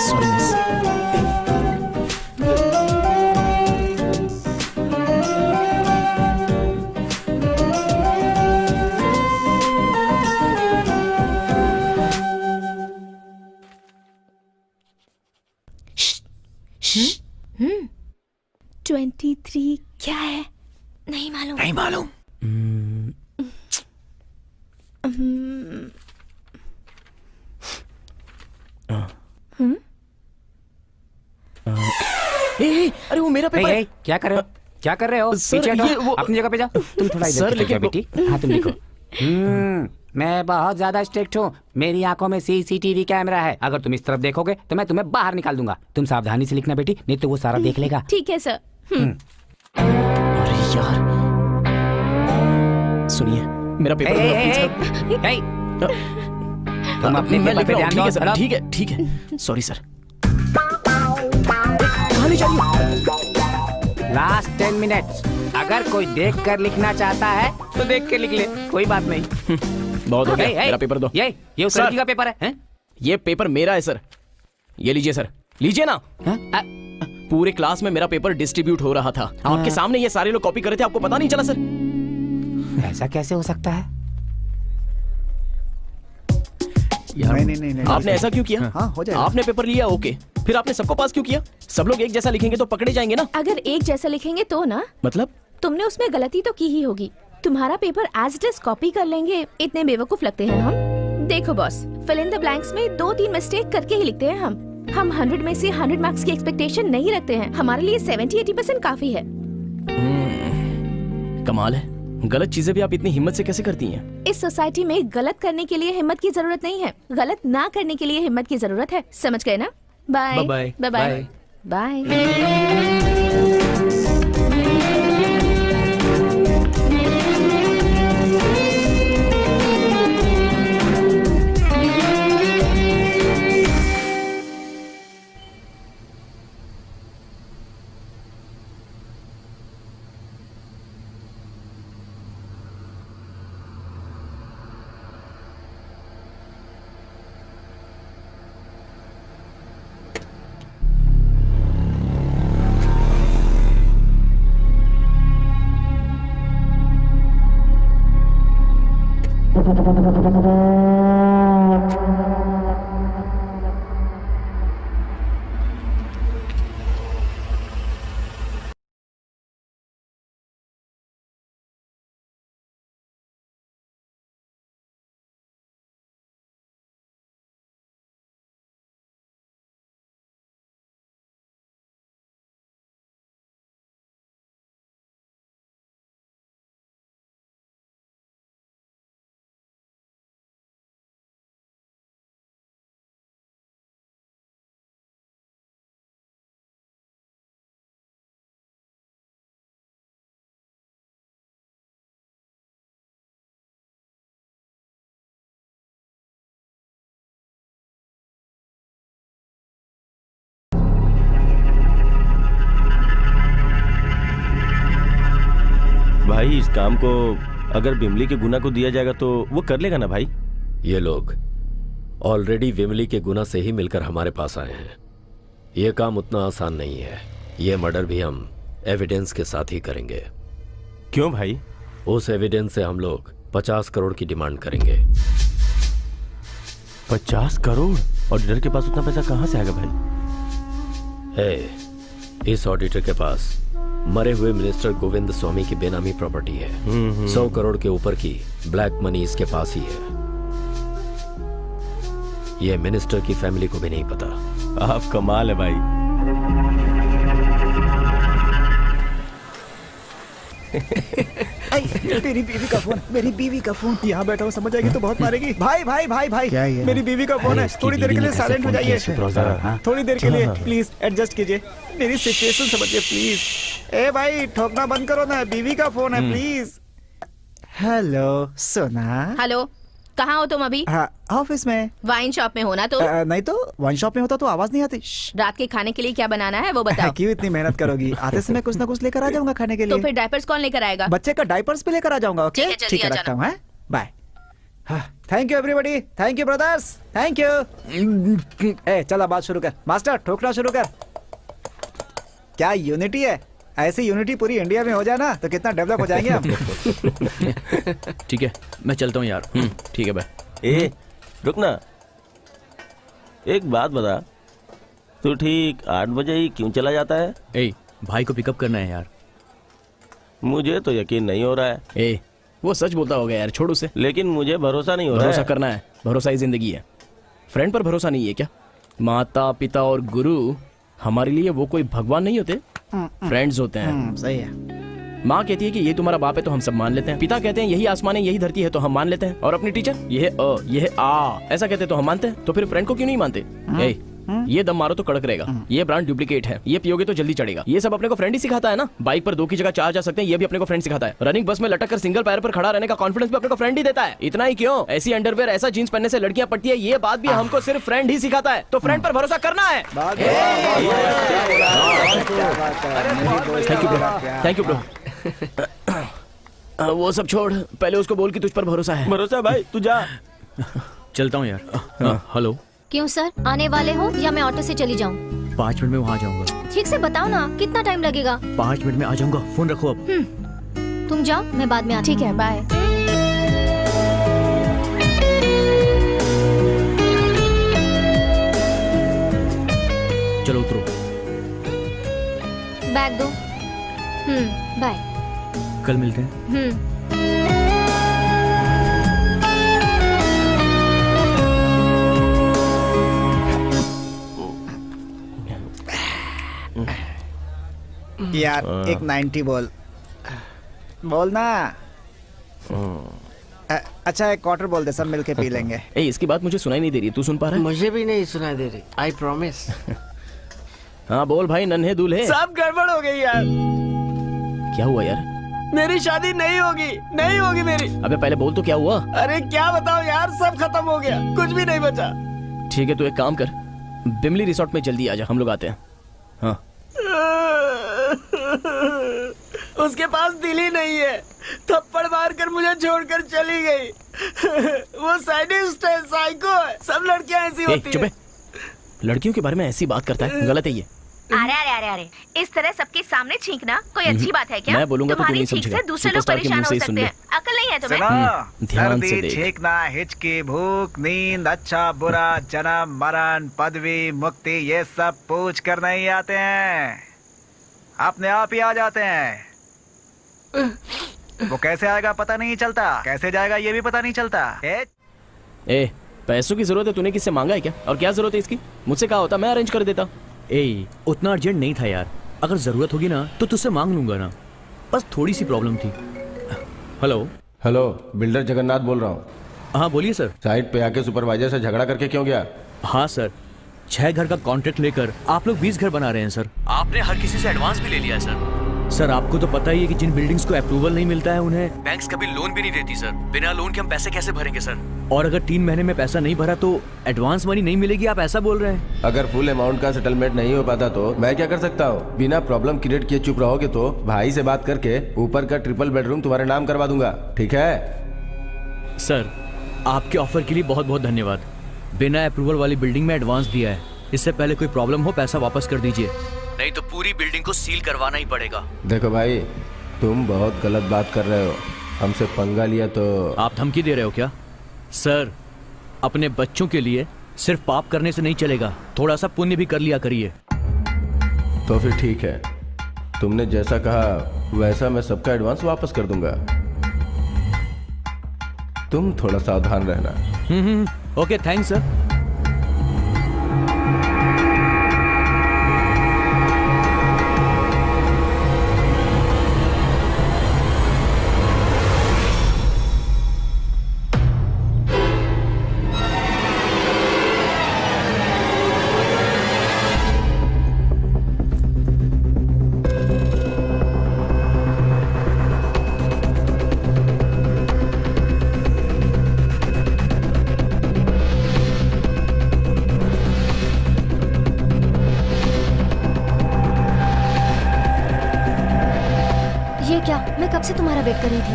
Sorry miss. हम्म 23 क्या है? नहीं मालूम। नहीं मालूम। अरे वो मेरा पेपर है। क्या कर रहे हो? क्या कर रहे हो? सर, पीछे हटो, ये वो- अपनी जगह पे जा। तुम थोड़ा इधर सर, की तरफ लेकिन जाओ बेटी। हाँ तुम लिखो। मैं बहुत ज्यादा स्ट्रिक्ट हूँ। मेरी आंखों में CCTV कैमरा है। अगर तुम इस तरफ देखोगे तो मैं तुम्हें बाहर निकाल दूंगा। तुम सावधानी से लिखना बेटी, नहीं तो वो सारा देख लेगा। ठीक है सर। अरे यार, सुनिए मेरा पेपर ए, पूरा ए, please ए, कर- ए, तुम अपने मैं पेपर लिख पे रहा हूँ, ध्यान ठीक है दो। सर, चलो। ठीक है ठीक है, सॉरी सर। कहाँ ले जाइए? Last 10 minutes. अगर कोई देख कर लिखना चाहता है तो देख के लिख ले, कोई बात नहीं। बहुत हो गया, ए, ए, मेरा पेपर दो। ये उस सर। लड़की का पेपर है, हैं? ये पेपर मेरा है सर, ये लीजिए सर, लीजिए ना। हैं? पूरे क्लास में मेरा पेपर डिस्ट्रीब्यूट हो रहा था, आपके सामने ये सारे लोग कॉपी कर रहे थे, आपको पता नहीं चला सर? ऐसा कैसे हो सकता है? नहीं आपने ऐसा क्यों किया? हाँ, हो जाएगा। आपने पेपर लिया, ओके, फिर आपने सबको पास क्यों किया? सब लोग एक जैसा लिखेंगे तो पकड़े जाएंगे ना। अगर एक जैसा लिखेंगे तो ना, मतलब तुमने उसमें गलती तो की ही होगी। तुम्हारा paper as it is copy कर लेंगे, इतने बेवकूफ लगते हैं हम। देखो boss, fill in the blanks में 2-3 मिस्टेक करके ही लिखते हैं हम 100 में से 100 मार्क्स की एक्सपेक्टेशन नहीं रखते हैं। हमारे लिए 70-80% काफी है। कमाल है, गलत चीजें भी आप इतनी हिम्मत से कैसे करती हैं? इस सोसाइटी में गलत करने के लिए हिम्मत की जरूरत नहीं है, गलत ना करने के लिए हिम्मत की जरूरत है। समझ गए ना? Bye bye bye bye bye. भाई इस काम को अगर बिमली के गुना को दिया जाएगा तो वो कर लेगा ना भाई? ये लोग ऑलरेडी विमली के गुना से ही मिलकर हमारे पास आए हैं। ये काम उतना आसान नहीं है। ये मर्डर भी हम एविडेंस के साथ ही करेंगे। क्यों भाई? उस एविडेंस से हम लोग 50 करोड़ की डिमांड करेंगे। 50 करोड़? ऑडिटर के पास उतना पैसा कहाँ से आएगा भाई? इस ऑडिटर के पास मरे हुए मिनिस्टर गोविंद स्वामी की बेनामी प्रॉपर्टी है। 100 करोड़ के ऊपर की ब्लैक मनी इसके पास ही है। यह मिनिस्टर की फैमिली को भी नहीं पता। आप कमाल है भाई। मेरी बीवी का फोन, मेरी बीवी का फोन। यहाँ बैठा हूँ, समझ आएगी तो बहुत मारेगी। भाई भाई भाई भाई, क्या ये? मेरी बीवी का फोन है, थोड़ी देर के लिए साइलेंट हो जाइए। थोड़ी देर के लिए प्लीज एडजस्ट कीजिए, मेरी सिचुएशन समझिए प्लीज। ए भाई ठोकना बंद करो ना, बीवी का फोन है प्लीज। हेलो सोना। हेलो, कहाँ हो तुम अभी? हाँ, ऑफिस में। वाइन शॉप में हो ना तुम? नहीं तो वाइन शॉप में होता तो आवाज नहीं आती। रात के खाने के लिए क्या बनाना है वो बताओ। क्यों इतनी मेहनत करोगी? आते समय कुछ ना कुछ लेकर आ जाऊंगा खाने के तो लिए। फिर डायपर्स कौन लेकर आएगा? बच्चे का डायपर्स भी लेकर आ जाऊंगा। ओके ठीक है, जल्दी ठीक है, आ रखता जाना। हूँ। Bye. Thank you everybody, thank you brothers, thank you. ए चला बात शुरू कर मास्टर, ठोकना शुरू कर। क्या यूनिटी है? ऐसी यूनिटी पूरी इंडिया में हो जाए ना तो कितना डेवलप हो जाएंगे हम। ठीक है, मैं चलता हूँ यार। ठीक है भाई। ए रुक ना, एक बात बता, तू ठीक 8 बजे ही क्यों चला जाता है? ए, भाई को पिकअप करना है यार। मुझे तो यकीन नहीं हो रहा है। ए, वो सच बोलता होगा यार, छोड़ उसे। लेकिन मुझे भरोसा नहीं हो रहा भरोसा है। करना है, भरोसा ही जिंदगी है। फ्रेंड पर भरोसा नहीं है क्या? माता पिता और गुरु हमारे लिए वो कोई भगवान नहीं होते, फ्रेंड्स होते हैं। सही है। माँ कहती है कि ये तुम्हारा बाप है तो हम सब मान लेते हैं। पिता कहते हैं यही आसमान है यही धरती है तो हम मान लेते हैं। और अपनी टीचर ये है अ, ये है आ, ऐसा कहते हैं तो हम मानते हैं। तो फिर फ्रेंड को क्यों नहीं मानते? ए, ये दम मारो तो कड़क रहेगा, ये ब्रांड डुप्लीकेट है, ये पियोगे तो जल्दी चढ़ेगा। ये सब अपने को फ्रेंड ही सिखाता है ना। बाइक पर 2 की जगह 4 जा सकते हैं, ये भी अपने को फ्रेंड सिखाता है। रनिंग बस में लटक कर सिंगल पैर पर खड़ा रहने का कॉन्फिडेंस भी अपने को फ्रेंड ही देता है। इतना ही क्यों, ऐसी अंडरवेयर ऐसा जींस पहनने से लड़कियां पटती है, ये बात भी हमको सिर्फ फ्रेंड ही सिखाता है। तो फ्रेंड पर भरोसा करना है। Thank you bro. वो सब छोड़, पहले उसको बोल कि तुझ पर भरोसा है। भरोसा भाई, तू जा। चलता हूँ यार। हेलो, क्यों सर, आने वाले हो या मैं ऑटो से चली जाऊँ? 5 मिनट में वहाँ जाऊंगा। ठीक से बताओ ना, कितना टाइम लगेगा? 5 मिनट में आ जाऊंगा, फोन रखो अब। तुम जाओ, मैं बाद में आती हूँ। ठीक है, बाय। चलो उतरो। बैग दो। बाय। कल मिलते हैं। यार एक 90 बोल ना। अच्छा एक क्वार्टर बोल दे, सब मिलके पी लेंगे। ए, इसकी बात मुझे सुनाई नहीं दे रही, तू सुन पा रहा है? मुझे भी नहीं सुनाई दे रही, आई प्रॉमिस। हाँ बोल भाई, नन्हे दूल्हे। सब गड़बड़ हो गई यार। क्या हुआ यार? मेरी शादी नहीं होगी मेरी। अबे पहले बोल तो क्या हुआ? अरे क्या बताओ यार, सब खत्म हो गया, कुछ भी नहीं बचा। ठीक है, तू एक काम कर, बिमली रिसोर्ट में जल्दी आ जा, हम लोग आते हैं। हाँ। उसके पास दिल ही नहीं है, थप्पड़ मारकर मुझे छोड़कर चली गई। वो साइडिस्ट है, साइको है, सब लड़कियां ऐसी होती चुप हैं। है। लड़कियों के बारे में ऐसी बात करता है, गलत है ये। अरे इस तरह सबके सामने छींकना कोई अच्छी बात है क्या? मैं बोलूंगा तो तू तुम्हारी नहीं छींक समझेगा। से दूसरे लोग सुपरस्टार के परेशान मुंह हो से ही सुन सकते ले। हैं। अकल नहीं है तुम्हें? ध्यान से सर्दी, देख। छींकना, हिचकी, भूख, नींद, अच्छा बुरा, जन्म, मरण, पदवी, मुक्ति, ये सब पूछ कर नहीं आते हैं, अपने आप ही आ जाते हैं। वो कैसे आएगा पता नहीं चलता, कैसे जाएगा ये भी पता नहीं चलता। ए, पैसों की जरूरत है, तूने किससे मांगा है क्या? और क्या जरूरत है इसकी? मुझसे कहा होता, मैं अरेंज कर देता। ए, उतना अर्जेंट नहीं था यार, अगर जरूरत होगी ना तो तुझसे मांग लूंगा ना, बस थोड़ी सी प्रॉब्लम थी। हेलो, बिल्डर जगन्नाथ बोल रहा हूँ। हाँ बोलिए सर। साइट पे आके सुपरवाइजर से झगड़ा करके क्यों गया? हाँ सर, 6 घर का कॉन्ट्रैक्ट लेकर आप लोग 20 घर बना रहे हैं सर। आपने हर किसी से एडवांस भी ले लिया है सर। सर आपको तो पता ही है कि जिन बिल्डिंग्स को अप्रूवल नहीं मिलता है उन्हें बैंक्स कभी लोन भी नहीं देती सर। बिना लोन के हम पैसे कैसे भरेंगे सर? और अगर 3 महीने में पैसा नहीं भरा तो एडवांस मनी नहीं मिलेगी, आप ऐसा बोल रहे हैं? अगर फुल अमाउंट का सेटलमेंट नहीं हो पाता तो मैं क्या कर सकता हूँ? बिना प्रॉब्लम क्रिएट किए चुप रहोगे तो भाई से बात करके ऊपर का ट्रिपल बेडरूम तुम्हारे नाम करवा दूंगा, ठीक है? सर आपके ऑफर के लिए बहुत बहुत धन्यवाद। बिना अप्रूवल वाली बिल्डिंग में एडवांस दिया है, इससे पहले कोई प्रॉब्लम हो पैसा वापस कर दीजिए, नहीं तो पूरी बिल्डिंग को सील करवाना ही पड़ेगा। देखो भाई, तुम बहुत गलत बात कर रहे हो, हमसे पंगा लिया तो। आप धमकी दे रहे हो क्या? सर अपने बच्चों के लिए सिर्फ पाप करने से नहीं चलेगा, थोड़ा सा पुण्य भी कर लिया करिए। तो फिर ठीक है, तुमने जैसा कहा वैसा मैं सबका एडवांस वापस कर दूंगा, तुम थोड़ा सावधान रहना। Okay thanks sir. ये क्या, मैं कब से तुम्हारा वेट कर रही थी।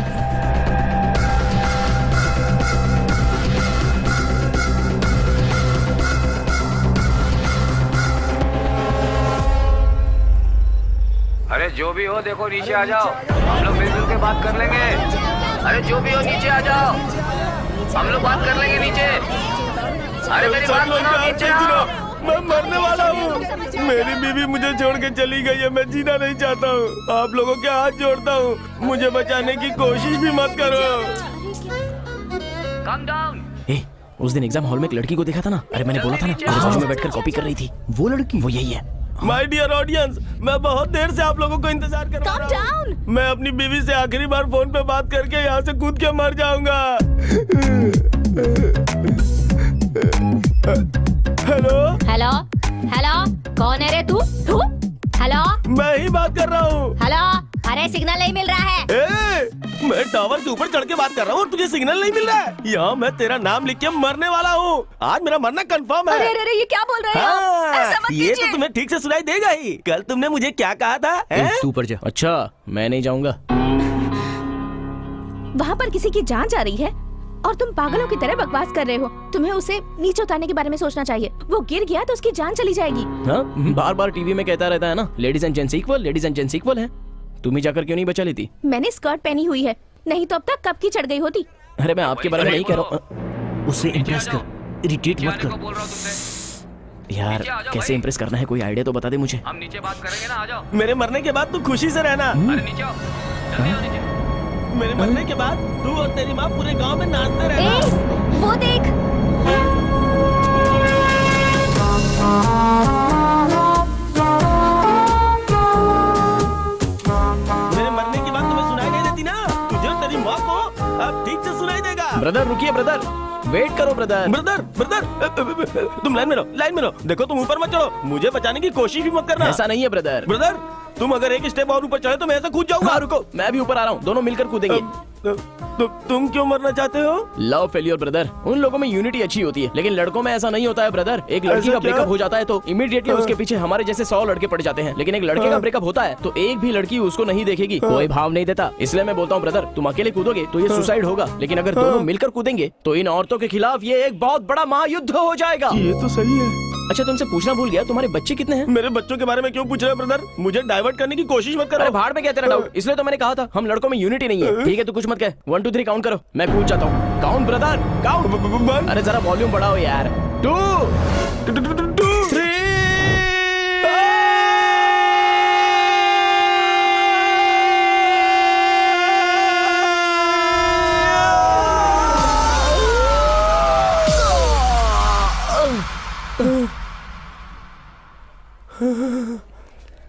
अरे जो भी हो देखो नीचे आ जाओ, हम लोग मिलजुल के बात कर लेंगे। अरे जो भी हो नीचे आ जाओ, हम लोग बात कर लेंगे नीचे। अरे मेरी बात सुनो, नीचे आओ। मैं मरने वाला हूँ, मेरी बीवी मुझे छोड़ के चली गई है, मैं जीना नहीं चाहता हूँ, आप लोगों के हाथ जोड़ता हूँ, मुझे बचाने की कोशिश भी मत करो। ए, उस दिन एग्जाम हॉल में एक लड़की को देखा था ना? अरे मैंने बोला था ना, मेरे बाजू में बैठकर कॉपी कर रही थी। वो लड़की, वो यही है। माय डियर ऑडियंस, मैं बहुत देर से आप लोगों को इंतजार कर रहा हूँ। मैं अपनी बीवी से आखिरी बार फोन पे बात करके यहाँ से कूद के मर जाऊंगा। हेलो, कौन है रे तू? हेलो मैं ही बात कर रहा हूँ। हेलो, अरे सिग्नल नहीं मिल रहा है। मैं टावर के ऊपर चढ़ के बात कर रहा हूँ और तुझे सिग्नल नहीं मिल रहा है। यहाँ मैं तेरा नाम लिख के मरने वाला हूँ। आज मेरा मरना कंफर्म है। अरे ये क्या बोल रहे हो? ऐसा मत ये कीजिए। तो तुम्हें ठीक से सुनाई देगा ही। कल तुमने मुझे क्या कहा था? तू ऊपर जा। अच्छा, मैं नहीं जाऊंगा। वहाँ पर किसी की जान जा रही है और तुम पागलों की तरह बकवास कर रहे हो। तुम्हें उसे नीचे उतारने के बारे में सोचना चाहिए। वो गिर गया तो उसकी जान चली जाएगी। हाँ, बार बार टीवी में कहता रहता है ना, ladies and gents equal, ladies and gents equal है। तुम ही जाकर क्यों नहीं बचा लेती? मैंने स्कर्ट पहनी हुई है, नहीं तो अब तक कब की चढ़ गई होती। अरे मैं आपके बारे में नहीं कह रहा हूँ। उसे इम्प्रेस कर, इरिटेट मत कर। यार कैसे इम्प्रेस करना है, कोई आइडिया तो बता दे मुझे। हम नीचे बात करेंगे ना, आ जाओ। मेरे मरने के बाद तू खुशी से रहना। अरे नीचे आओ, जल्दी आओ नीचे। मेरे मरने के बाद तू और तेरी माँ पूरे गांव में नाचते रहना। वो देख। मेरे मरने के बाद तुम्हें सुनाई नहीं देती ना? तुझे और तेरी माँ को अब ठीक से सुनाई देगा। ब्रदर रुकिए, ब्रदर वेट करो ब्रदर। ब्रदर तुम लाइन में रहो। देखो तुम ऊपर मत चढ़ो, मुझे बचाने की कोशिश भी मत करना। ऐसा नहीं है ब्रदर। ब्रदर तुम अगर एक स्टेप और ऊपर चढ़े तो मैं ऐसा कूद जाऊंगा। हाँ, रुको, मैं भी ऊपर आ रहा हूँ, दोनों मिलकर कूदेंगे। तुम क्यों मरना चाहते हो? Love failure brother. उन लोगों में यूनिटी अच्छी होती है, लेकिन लड़कों में ऐसा नहीं होता है ब्रदर। एक लड़की ऐसा का क्या? ब्रेकअप हो जाता है तो इमीडिएटली उसके पीछे हमारे जैसे 100 लड़के पड़ जाते हैं, लेकिन एक लड़के का ब्रेकअप होता है तो एक भी लड़की उसको नहीं देखेगी, कोई भाव नहीं देता। इसलिए मैं बोलता हूँ ब्रदर, तुम अकेले कूदोगे तो ये सुसाइड होगा, लेकिन अगर दोनों मिलकर कूदेंगे तो इन औरतों के खिलाफ ये एक बहुत बड़ा महायुद्ध हो जाएगा। ये तो सही है। अच्छा, तुमसे पूछना भूल गया, तुम्हारे बच्चे कितने हैं? मेरे बच्चों के बारे में क्यों पूछ रहे हो ब्रदर? मुझे डाइवर्ट करने की कोशिश मत करो। अरे भाड़ में क्या तेरा डाउट? इसलिए तो मैंने कहा था हम लड़कों में यूनिटी नहीं है। ठीक है, तू कुछ मत कह। 1 2 3 काउंट करो, मैं कूद जाता हूँ। Count brother, count. अरे जरा वॉल्यूम बढ़ाओ यार। 2 3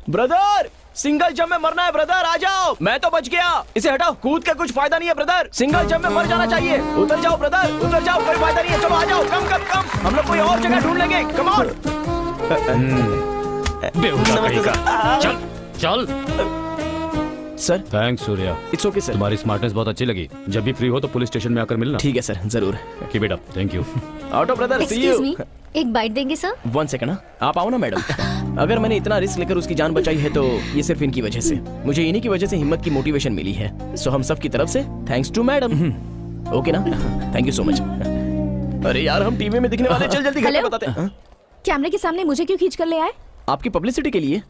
ब्रदर, सिंगल जंप में मरना है ब्रदर, आ जाओ। मैं तो बच गया, इसे हटाओ। कूद के कुछ फायदा नहीं है ब्रदर, सिंगल जंप में मर जाना चाहिए। उतर जाओ ब्रदर, उतर जाओ, कोई फायदा नहीं है। चलो आ जाओ, कम। हम लोग कोई और जगह ढूंढ लेंगे। Come on. चल चल। Sir, thanks Surya, it's okay sir. तुम्हारी स्मार्टनेस बहुत अच्छी लगी। जब भी फ्री हो तो पुलिस स्टेशन में आकर मिलना। ठीक है सर, जरूर। Keep it up. Thank you. Auto brother, see excuse me, you. एक बाइट देंगे सर? 1 सेकंड, आप आओ ना मैडम। अगर मैंने इतना रिस्क लेकर उसकी जान बचाई है तो ये सिर्फ इनकी वजह से। मुझे इन्हीं की वजह से हिम्मत की मोटिवेशन मिली है। सो हम सब की तरफ से थैंक्स टू मैडम। ओके ना? Thank you so much. अरे यार, हम टीवी में दिखने वाले, चल जल्दी घर पे हेलो? बताते हैं। कैमरे के सामने मुझे क्यों खींच कर ले आए? आपकी पब्लिसिटी के लिए।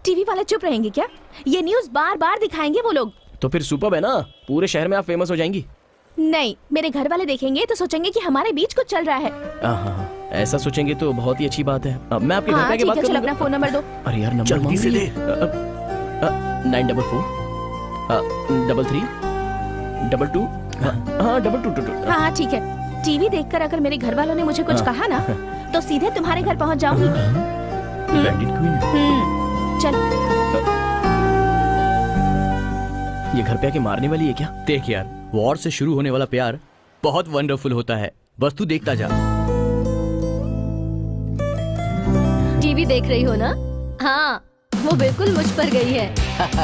टीवी वाले चुप रहेंगे क्या? ये न्यूज़ बार बार दिखाएंगे वो लोग। तो फिर सुपर्ब है ना, पूरे शहर में आप फेमस हो जाएंगी। नहीं, मेरे घर वाले देखेंगे तो सोचेंगे कि हमारे बीच कुछ चल रहा है। हाँ, ऐसा सोचेंगे तो बहुत ही अच्छी बात है। अब मैं आपके घर पे हाँ आके ठीक बात है, चलो करूंगा। अपना फोन नंबर दो। अरे यार, नंबर जल्दी से दे। 944 33 22 हाँ 2222। हाँ ठीक है। टीवी देखकर अगर मेरे घर वालों ने मुझे कुछ कहा ना तो सीधे तुम्हारे घर पहुंच जाऊंगी। Bandit queen. चल। ये घर पे आके मारने वाली है क्या? देख यार, वॉर से शुरू होने वाला प्यार बहुत वंडरफुल होता है, बस तू देखता जा। टीवी देख रही हो ना? हाँ, वो बिल्कुल मुझ पर गई है।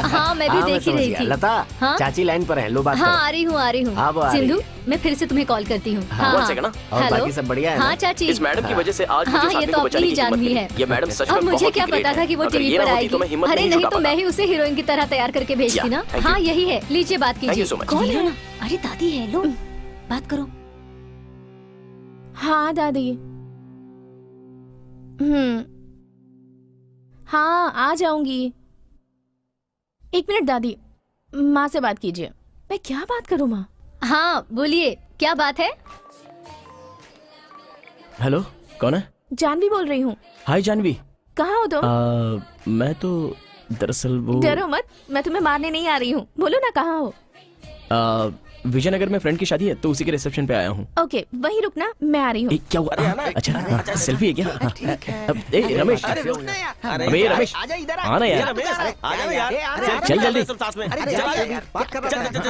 हाँ, मैं भी देख ही रही थी। लता, हाँ? चाची लाइन पर है, लो बात हाँ, करो। आ रही हूँ हाँ, वो आ रही सिंधु, मैं फिर से तुम्हें कॉल करती हूँ। हाँ, One second ना। और हेलो? बाकी सब बढ़िया है ना? हाँ चाची। इस मैडम की वजह से आज हाँ, मुझे ये साथी तो को बचाने अपनी की जान हिम्मत भी मिली। है। ये मैडम सच में अब मुझे बहुत क्या ही ग्रेट पता था है। कि वो अगर टीवी ये पर ना होती आएगी। तो मैं हिम्मत अरे नहीं नहीं जुटा तो मैं पाता। ही उसे हीरोइन की तरह तैयार करके भेजती Yeah, ना। thank हाँ, you. यही है, लीजिए बात Thank you कीजिए। so much. कौन है? अरे दादी है, लो बात करो। हाँ दादी। हाँ, आ जाऊंगी। 1 मिनट दादी, माँ से बात कीजिए। मैं क्या बात करूँ माँ? हाँ बोलिए, क्या बात है? हेलो, कौन है? जानवी बोल रही हूँ। हाय जानवी। कहाँ हो तुम? मैं तो दरअसल वो डरो मत, मैं तुम्हें मारने नहीं आ रही हूँ। बोलो ना कहाँ हो? विजयनगर में फ्रेंड की शादी है तो उसी के रिसेप्शन पे आया हूँ। ओके, वहीं रुकना, मैं आ रही हूँ। क्या हुआ? अच्छा, सेल्फी है क्या? ए रमेश, अबे रमेश, आना यार, चल जल्दी,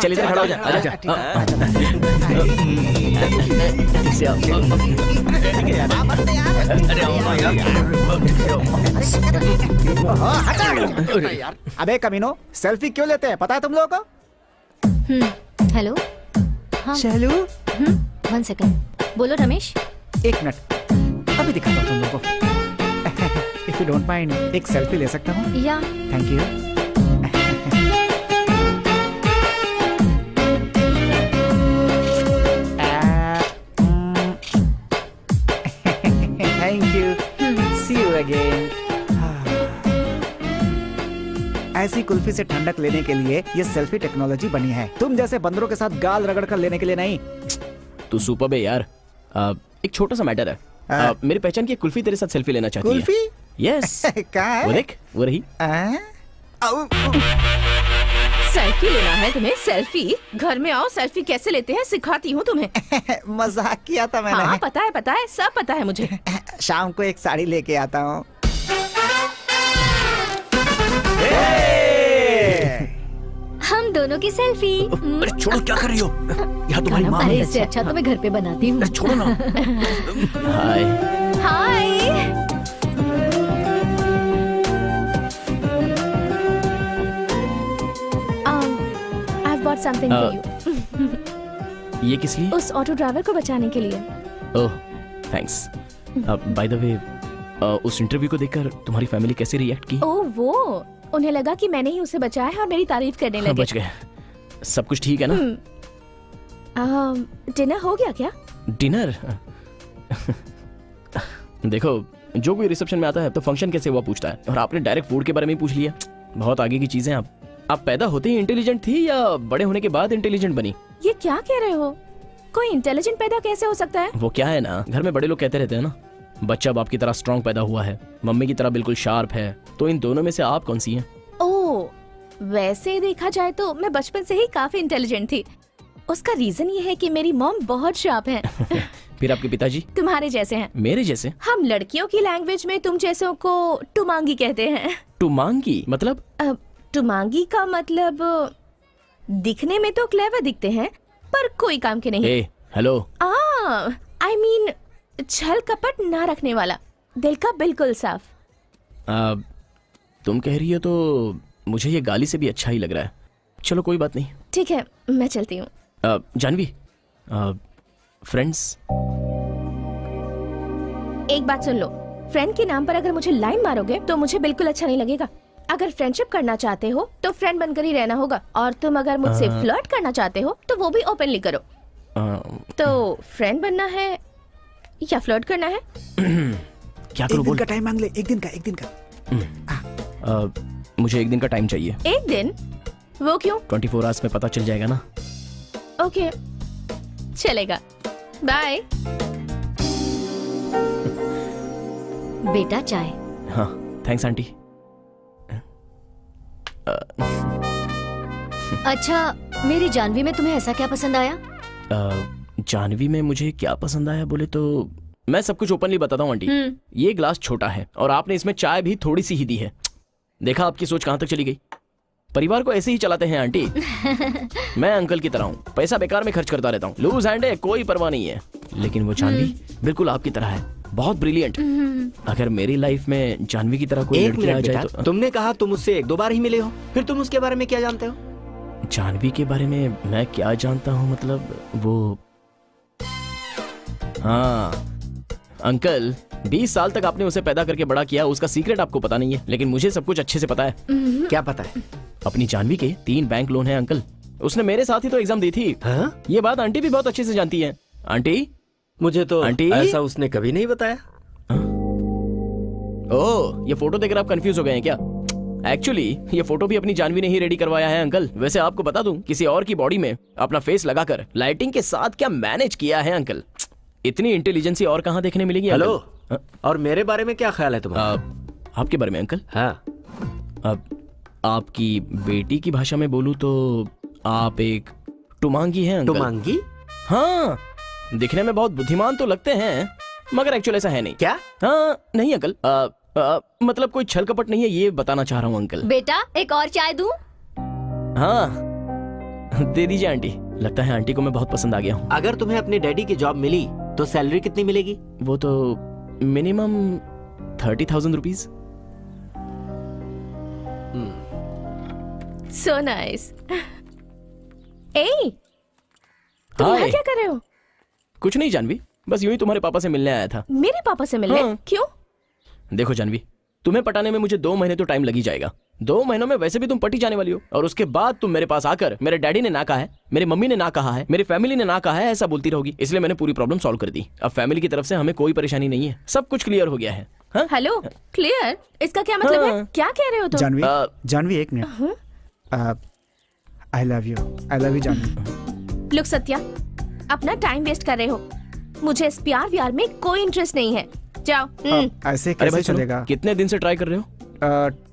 चल इधर खड़ा हो जा, आजा। ठीक से आओ। अरे आओ ना यार। अबे कमीनो, सेल्फी क्यों लेते हैं पता है तुम लोगों को? हेलो। हाँ। शैलू, 1 सेकंड। बोलो रमेश। 1 मिनट, अभी दिखाता हूँ तुम लोगों को। इफ यू डोंट माइंड, एक सेल्फी ले सकता हूँ? या thank you. Thank you. See you again. ऐसी कुल्फी से ठंडक लेने के लिए ये सेल्फी टेक्नोलॉजी बनी है, तुम जैसे बंदरों के साथ गाल रगड़ कर लेने के लिए नहीं। तू सुपर है यार। एक छोटा सा मैटर है। मेरी पहचान की एक कुल्फी तेरे साथ सेल्फी लेना चाहती है। कुल्फी? यस। कहाँ है? वो देख, वो रही। सेल्फी लेना है तुम्हें? सेल्फी? घर में आओ, सेल्फी कैसे लेते हैं सिखाती हूँ तुम्हें। मजाक किया था मैंने। हाँ पता है, सब पता है मुझे। शाम को एक साड़ी लेके आता हूँ। हम दोनों की सेल्फी। अरे छोड़ो, क्या कर रही हो? यहाँ तुम्हारी माँ अरे है। इससे अच्छा तो मैं घर पे बनाती हूँ। अरे छोड़ो ना। हाय। हाय। I've bought something for you. ये किस लिए? उस ऑटो ड्राइवर को बचाने के लिए। ओह, थैंक्स। बाय द वे, उस इंटरव्यू को देखकर तुम्हारी फैमिली कैसे रिएक्ट की? ओह वो, उन्हें लगा कि मैंने ही उसे बचाया है और मेरी तारीफ करने हाँ, लगे। बच गए। सब कुछ ठीक है ना? डिनर हो गया क्या? डिनर? देखो, जो कोई रिसेप्शन में आता है तो फंक्शन कैसे हुआ पूछता है, और आपने डायरेक्ट फूड के बारे में ही पूछ लिया। बहुत आगे की चीजें। आप पैदा होते ही इंटेलिजेंट थी या बड़े होने के बाद इंटेलिजेंट बनी? ये क्या कह रहे हो? कोई इंटेलिजेंट पैदा कैसे हो सकता है? वो क्या है ना, घर में बड़े लोग कहते रहते हैं ना, बच्चा बाप की तरह स्ट्रांग पैदा हुआ है, मम्मी की तरह बिल्कुल शार्प है। तो इन दोनों में से आप कौन सी हैं? ओह, वैसे देखा जाए तो मैं बचपन से ही काफी इंटेलिजेंट थी। उसका रीजन ये है कि मेरी मॉम बहुत शार्प है। फिर आपके पिताजी? तुम्हारे जैसे हैं। मेरे जैसे? हम लड़कियों की लैंग्वेज में तुम जैसों को टुमांगी कहते हैं। टुमांगी मतलब? टुमांगी का मतलब दिखने में तो क्लेवर दिखते हैं पर कोई काम के नहीं। हेलो। आई मीन छल कपट ना रखने वाला, दिल का बिल्कुल साफ। तुम कह रही हो तो मुझे ये गाली से भी अच्छा ही लग रहा है। चलो कोई बात नहीं। ठीक है, मैं चलती हूँ। जानवी, फ्रेंड्स? एक बात सुन लो, फ्रेंड के नाम पर अगर मुझे लाइन मारोगे तो मुझे बिल्कुल अच्छा नहीं लगेगा। अगर फ्रेंडशिप करना चाहते हो तो फ्रेंड बनकर ही रहना होगा, और तुम अगर मुझसे फ्लर्ट करना चाहते हो तो वो भी ओपनली करो। तो फ्रेंड बनना है या फ्लर्ट करना है? क्या करूं? एक दिन का टाइम मांग ले। एक दिन का। मुझे 1 दिन का टाइम चाहिए। 1 दिन? वो क्यों? 24 आवर्स में पता चल जाएगा ना। ओके, चलेगा। बाय। बेटा चाय। हाँ, थैंक्स आंटी। अच्छा, मेरी जानवी में तुम्हें ऐसा क्या पसंद आया? जानवी में मुझे क्या पसंद आया बोले तो मैं सब कुछ ओपनली बताता हूँ आंटी। ये ग्लास छोटा है और आपने इसमें चाय भी थोड़ी सी ही दी है। देखा आपकी सोच कहाँ तक चली गई। परिवार को ऐसे ही चलाते हैं आंटी। मैं अंकल की तरह हूँ, पैसा बेकार में खर्च करता रहता हूँ, लूज हैंड है, कोई परवाह नहीं है। लेकिन वो जानवी बिल्कुल आपकी तरह है, बहुत ब्रिलियंट। अगर मेरी लाइफ में जानवी की तरह कोई लड़की आ जाए तो। तुमने कहा तुम उससे 1-2 बार ही मिले हो, फिर तुम उसके बारे में क्या जानते हो? जानवी के बारे में मैं क्या जानता हूँ मतलब वो, हाँ अंकल, 20 साल तक आपने उसे पैदा करके बड़ा किया, उसका सीक्रेट आपको पता नहीं है, लेकिन मुझे सब कुछ अच्छे से पता है। क्या पता है? अपनी जानवी के 3 बैंक लोन हैं अंकल। उसने मेरे साथ ही तो एग्जाम दी थी। हाँ? ये बात आंटी भी बहुत अच्छे से जानती है। आंटी, मुझे तो आंटी? ऐसा उसने कभी नहीं बताया। ओह, ये फोटो देखकर आप कंफ्यूज हो गए हैं क्या? एक्चुअली ये फोटो भी अपनी जानवी ने ही रेडी करवाया है अंकल। वैसे आपको बता दूं, किसी और की बॉडी में अपना फेस लगाकर लाइटिंग के साथ क्या मैनेज किया है अंकल। इतनी इंटेलिजेंसी और कहाँ देखने मिलेगी? Hello, uncle? और मेरे बारे में क्या ख्याल है तुम्हारा? आपके बारे में अंकल? हाँ, अब आपकी बेटी की भाषा में बोलूं तो आप एक टुमांगी हैं अंकल। टुमांगी? हाँ, दिखने में बहुत बुद्धिमान तो लगते हैं, मगर एक्चुअल ऐसा है नहीं। क्या? हाँ नहीं अंकल, मतलब कोई छल कपट नहीं है, ये बताना चाह रहा हूँ अंकल। बेटा, एक और चाय दूं? हाँ, दे दीजिए आंटी। लगता है आंटी को मैं बहुत पसंद आ गया हूँ। अगर तुम्हें अपने डैडी की जॉब मिली तो सैलरी कितनी मिलेगी? वो तो मिनिमम 30,000 रुपीज। So nice. ए, तुम हाय। यहाँ क्या कर रहे हो? कुछ नहीं जानवी, बस यूं ही तुम्हारे पापा से मिलने आया था। मेरे पापा से मिलने? हाँ। क्यों? देखो जानवी, तुम्हें पटाने में मुझे 2 महीने तो टाइम लग ही जाएगा। 2 महीनों में वैसे भी तुम पटी जाने वाली हो, और उसके बाद तुम मेरे पास आकर मेरे डैडी ने ना कहा है, मेरी मम्मी ने ना कहा है, मेरी फैमिली ने ना कहा है ऐसा बोलती रहोगी। इसलिए मैंने पूरी प्रॉब्लम सॉल्व कर दी। अब फैमिली की तरफ से हमें कोई परेशानी नहीं है, सब कुछ क्लियर हो गया है। हाँ? Hello, clear? इसका क्या मतलब है? हाँ। क्या कह रहे हो तुम? जानवी, जानवी एक minute. I love you Janvi. Look Satya, अपना टाइम वेस्ट कर रहे हो। मुझे इस प्यार व्यार में कोई इंटरेस्ट नहीं है। जाओ। ऐसे अरे भाई कैसे सुनो, चलेगा? कितने दिन से ट्राई कर रहे हो?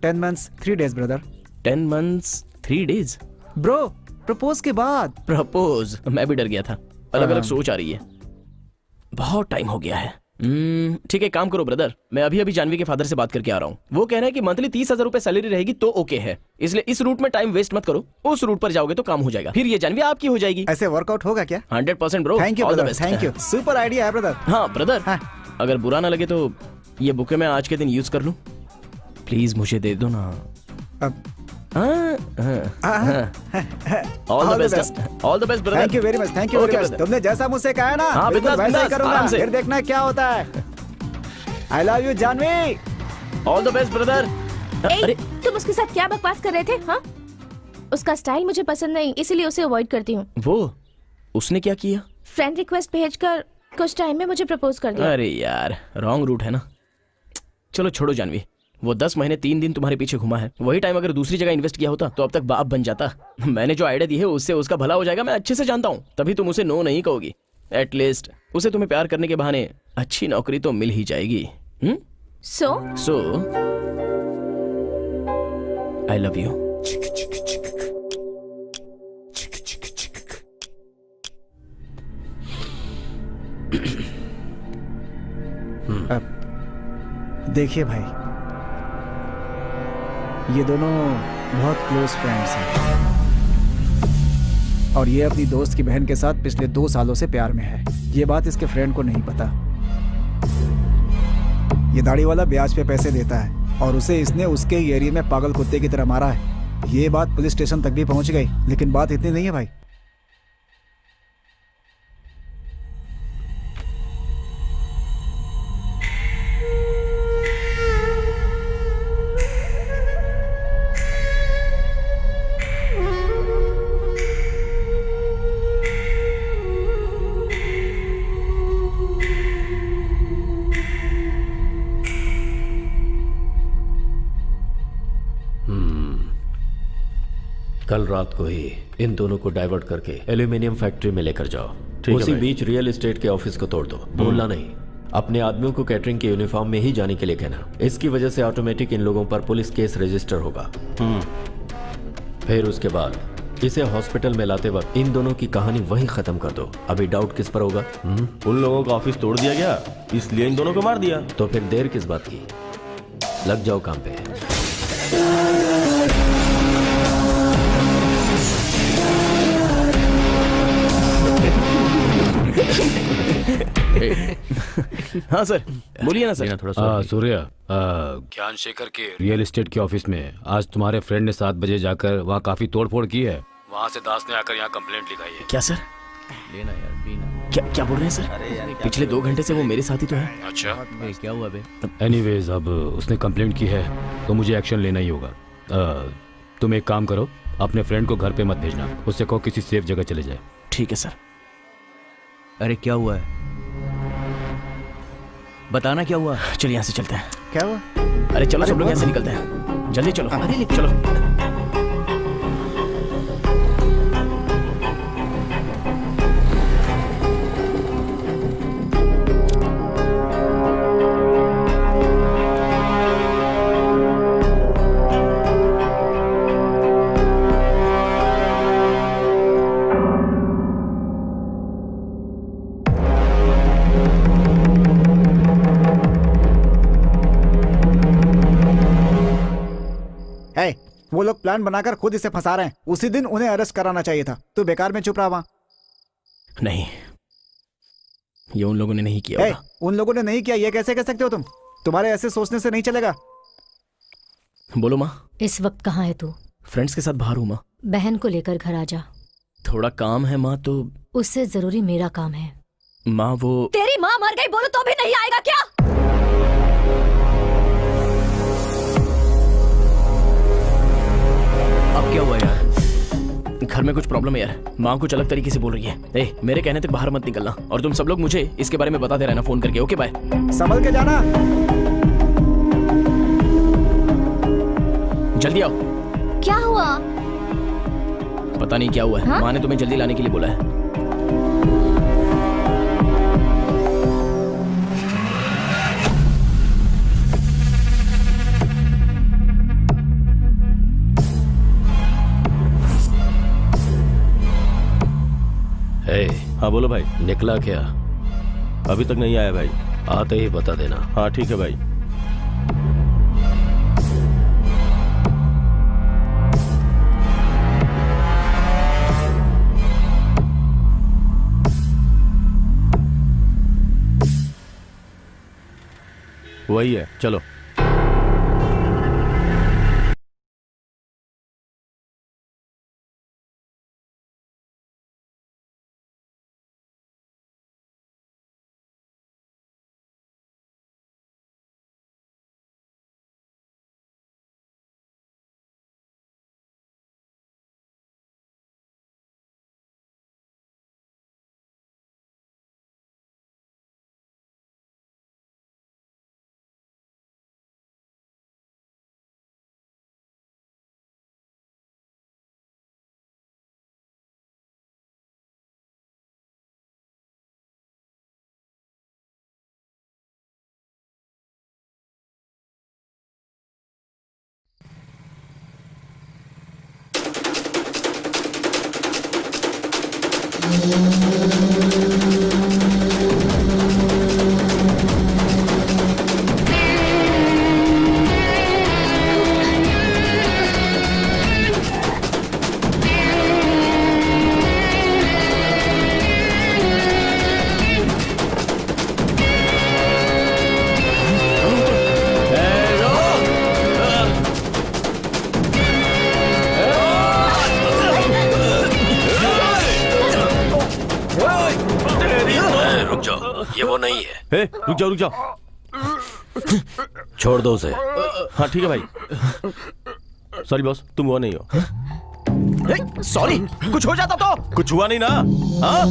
10 months 3 days brother. 10 months 3 days। Bro, propose के बाद। प्रपोज? मैं भी डर गया था। अलग अलग सोच आ रही है, बहुत टाइम हो गया है। ठीक है, काम करो ब्रदर, मैं अभी अभी जानवी के फादर से बात करके आ रहा हूँ। वो कह रहे हैं कि मंथली 30,000 रुपए सैलरी रहेगी तो ओके है। इसलिए इस रूट में टाइम वेस्ट मत करो, उस रूट पर जाओगे तो काम हो जाएगा, फिर ये जानवी आपकी हो जाएगी। ऐसे वर्कआउट होगा क्या? 100% bro. Thank you all the brother, best. Thank you. Super idea है ब्रदर। हाँ ब्रदर, हाँ। अगर बुरा ना लगे तो ये बुके मैं आज के दिन यूज कर लूं? प्लीज मुझे दे दो ना। अब all the best, all the best brother. Thank you very much, thank you very Okay, much. brother. तुमने जैसा मुझसे कहा है ना, हाँ, बिल्कुल बिंदास, वैसा ही बिंदास, करूंगा। आराम से। फिर देखना क्या होता है। I love you Jahnavi. All the best brother. अरे ए, तुम उसके साथ क्या बकवास कर रहे थे? हाँ, उसका स्टाइल मुझे पसंद नहीं, इसीलिए उसे अवॉइड करती हूँ। वो उसने क्या किया? फ्रेंड रिक्वेस्ट भेजकर कुछ टाइम में मुझे प्रपोज कर दिया। अरे यार, रॉन्ग रूट है ना। चलो छोड़ो जानवी, वो 10 महीने 3 दिन तुम्हारे पीछे घुमा है। वही टाइम अगर दूसरी जगह इन्वेस्ट किया होता तो अब तक बाप बन जाता। मैंने जो आइडिया दी है उससे उसका भला हो जाएगा, मैं अच्छे से जानता हूँ। तभी तुम उसे नो नहीं कहोगी। एटलीस्ट उसे तुम्हें प्यार करने के बहाने अच्छी नौकरी तो मिल ही जाएगी। सो आई लव यू। देखिए भाई, ये दोनों बहुत क्लोज फ्रेंड्स हैं और ये अपनी दोस्त की बहन के साथ पिछले 2 सालों से प्यार में है। ये बात इसके फ्रेंड को नहीं पता। ये दाढ़ी वाला ब्याज पे पैसे देता है और उसे इसने उसके ही एरिया में पागल कुत्ते की तरह मारा है। ये बात पुलिस स्टेशन तक भी पहुंच गई, लेकिन बात इतनी नहीं है भाई। कल रात को ही इन दोनों को डाइवर्ट करके एल्यूमिनियम फैक्ट्री में लेकर जाओ। है उसी भाई। बीच रियल एस्टेट के ऑफिस को तोड़ दो। भूलना नहीं, अपने आदमियों को कैटरिंग के यूनिफॉर्म में ही जाने के लिए कहना। इसकी वजह से ऑटोमेटिक इन लोगों पर पुलिस केस रजिस्टर होगा। फिर उसके बाद इसे हॉस्पिटल में लाते वक्त इन दोनों की कहानी वहीं खत्म कर दो। अभी डाउट किस पर होगा? उन लोगों का ऑफिस तोड़ दिया गया, इसलिए इन दोनों को मार दिया। तो फिर देर किस बात की? लग जाओ काम पे। हाँ सर, बोलिए ना सर। थोड़ा सूर्य, ज्ञान शेखर के रियल एस्टेट के ऑफिस में आज तुम्हारे फ्रेंड ने 7 बजे जाकर वहाँ काफी तोड़फोड़ की है। वहाँ से दास ने आकर यहाँ कंप्लेंट लिखाई है। क्या सर? लेना यार, पीना। क्या क्या बोल रहे हैं सर? पिछले 2 घंटे से वो मेरे साथ ही तो है। अच्छा, क्या हुआ बे? एनीवेज अब उसने कंप्लेंट की है तो मुझे एक्शन लेना ही होगा। तुम एक काम करो, अपने फ्रेंड को घर पे मत भेजना, उससे कहो किसी सेफ जगह चले जाए। ठीक है सर। अरे क्या हुआ है? बताना क्या हुआ? चलिए यहाँ से चलते हैं। क्या हुआ? अरे चलो सब लोग यहाँ से निकलते हैं, जल्दी चलो। चलो। वो लोग प्लान बनाकर खुद इसे फंसा रहे हैं। उसी दिन उन्हें अरेस्ट कराना चाहिए था। तू बेकार में चुप रहा वहाँ। नहीं, ये उन लोगों ने नहीं किया ए, होगा। उन लोगों ने नहीं किया, ये कैसे कह सकते हो तुम? तुम्हारे ऐसे सोचने से नहीं चलेगा। बोलो माँ। इस वक्त कहाँ है तू? फ्रेंड्स के साथ बाहर हूँ माँ। बहन को लेकर घर आ जा। थोड़ा काम है माँ। तो उससे जरूरी मेरा काम है। माँ वो तेरी माँ मर गई बोलो तो भी नहीं आएगा क्या? अब क्या हुआ यार? घर में कुछ प्रॉब्लम है यार। माँ कुछ अलग तरीके से बोल रही है। ए, मेरे कहने तक बाहर मत निकलना, और तुम सब लोग मुझे इसके बारे में बताते रहना फोन करके। Okay bye. संभल के जाना। जल्दी आओ। क्या हुआ? पता नहीं क्या हुआ है। माँ ने तुम्हें जल्दी लाने के लिए बोला है। हाँ बोलो भाई। निकला क्या? अभी तक नहीं आया भाई। आते ही बता देना। हाँ ठीक है भाई। वही है, चलो। रुक जाओ, ये वो नहीं है। रुक जाओ रुक जाओ। छोड़ दो उसे। हाँ ठीक है भाई। सॉरी बॉस, तुम वो नहीं हो। सॉरी, कुछ हो जाता तो? कुछ हुआ नहीं ना? हाँ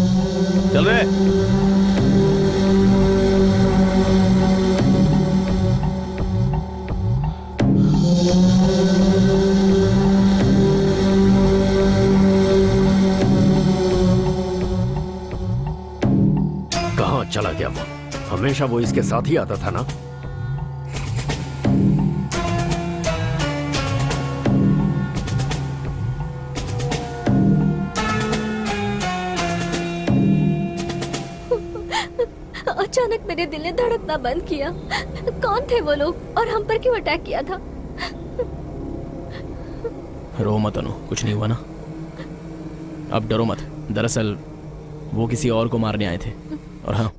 चल रहे। कहाँ चला गया वो? हमेशा वो इसके साथ ही आता था ना। अचानक मेरे दिल ने धड़कना बंद किया। कौन थे वो लोग और हम पर क्यों अटैक किया था? रो मत अनु, कुछ नहीं हुआ ना। अब डरो मत। दरअसल वो किसी और को मारने आए थे। और हाँ,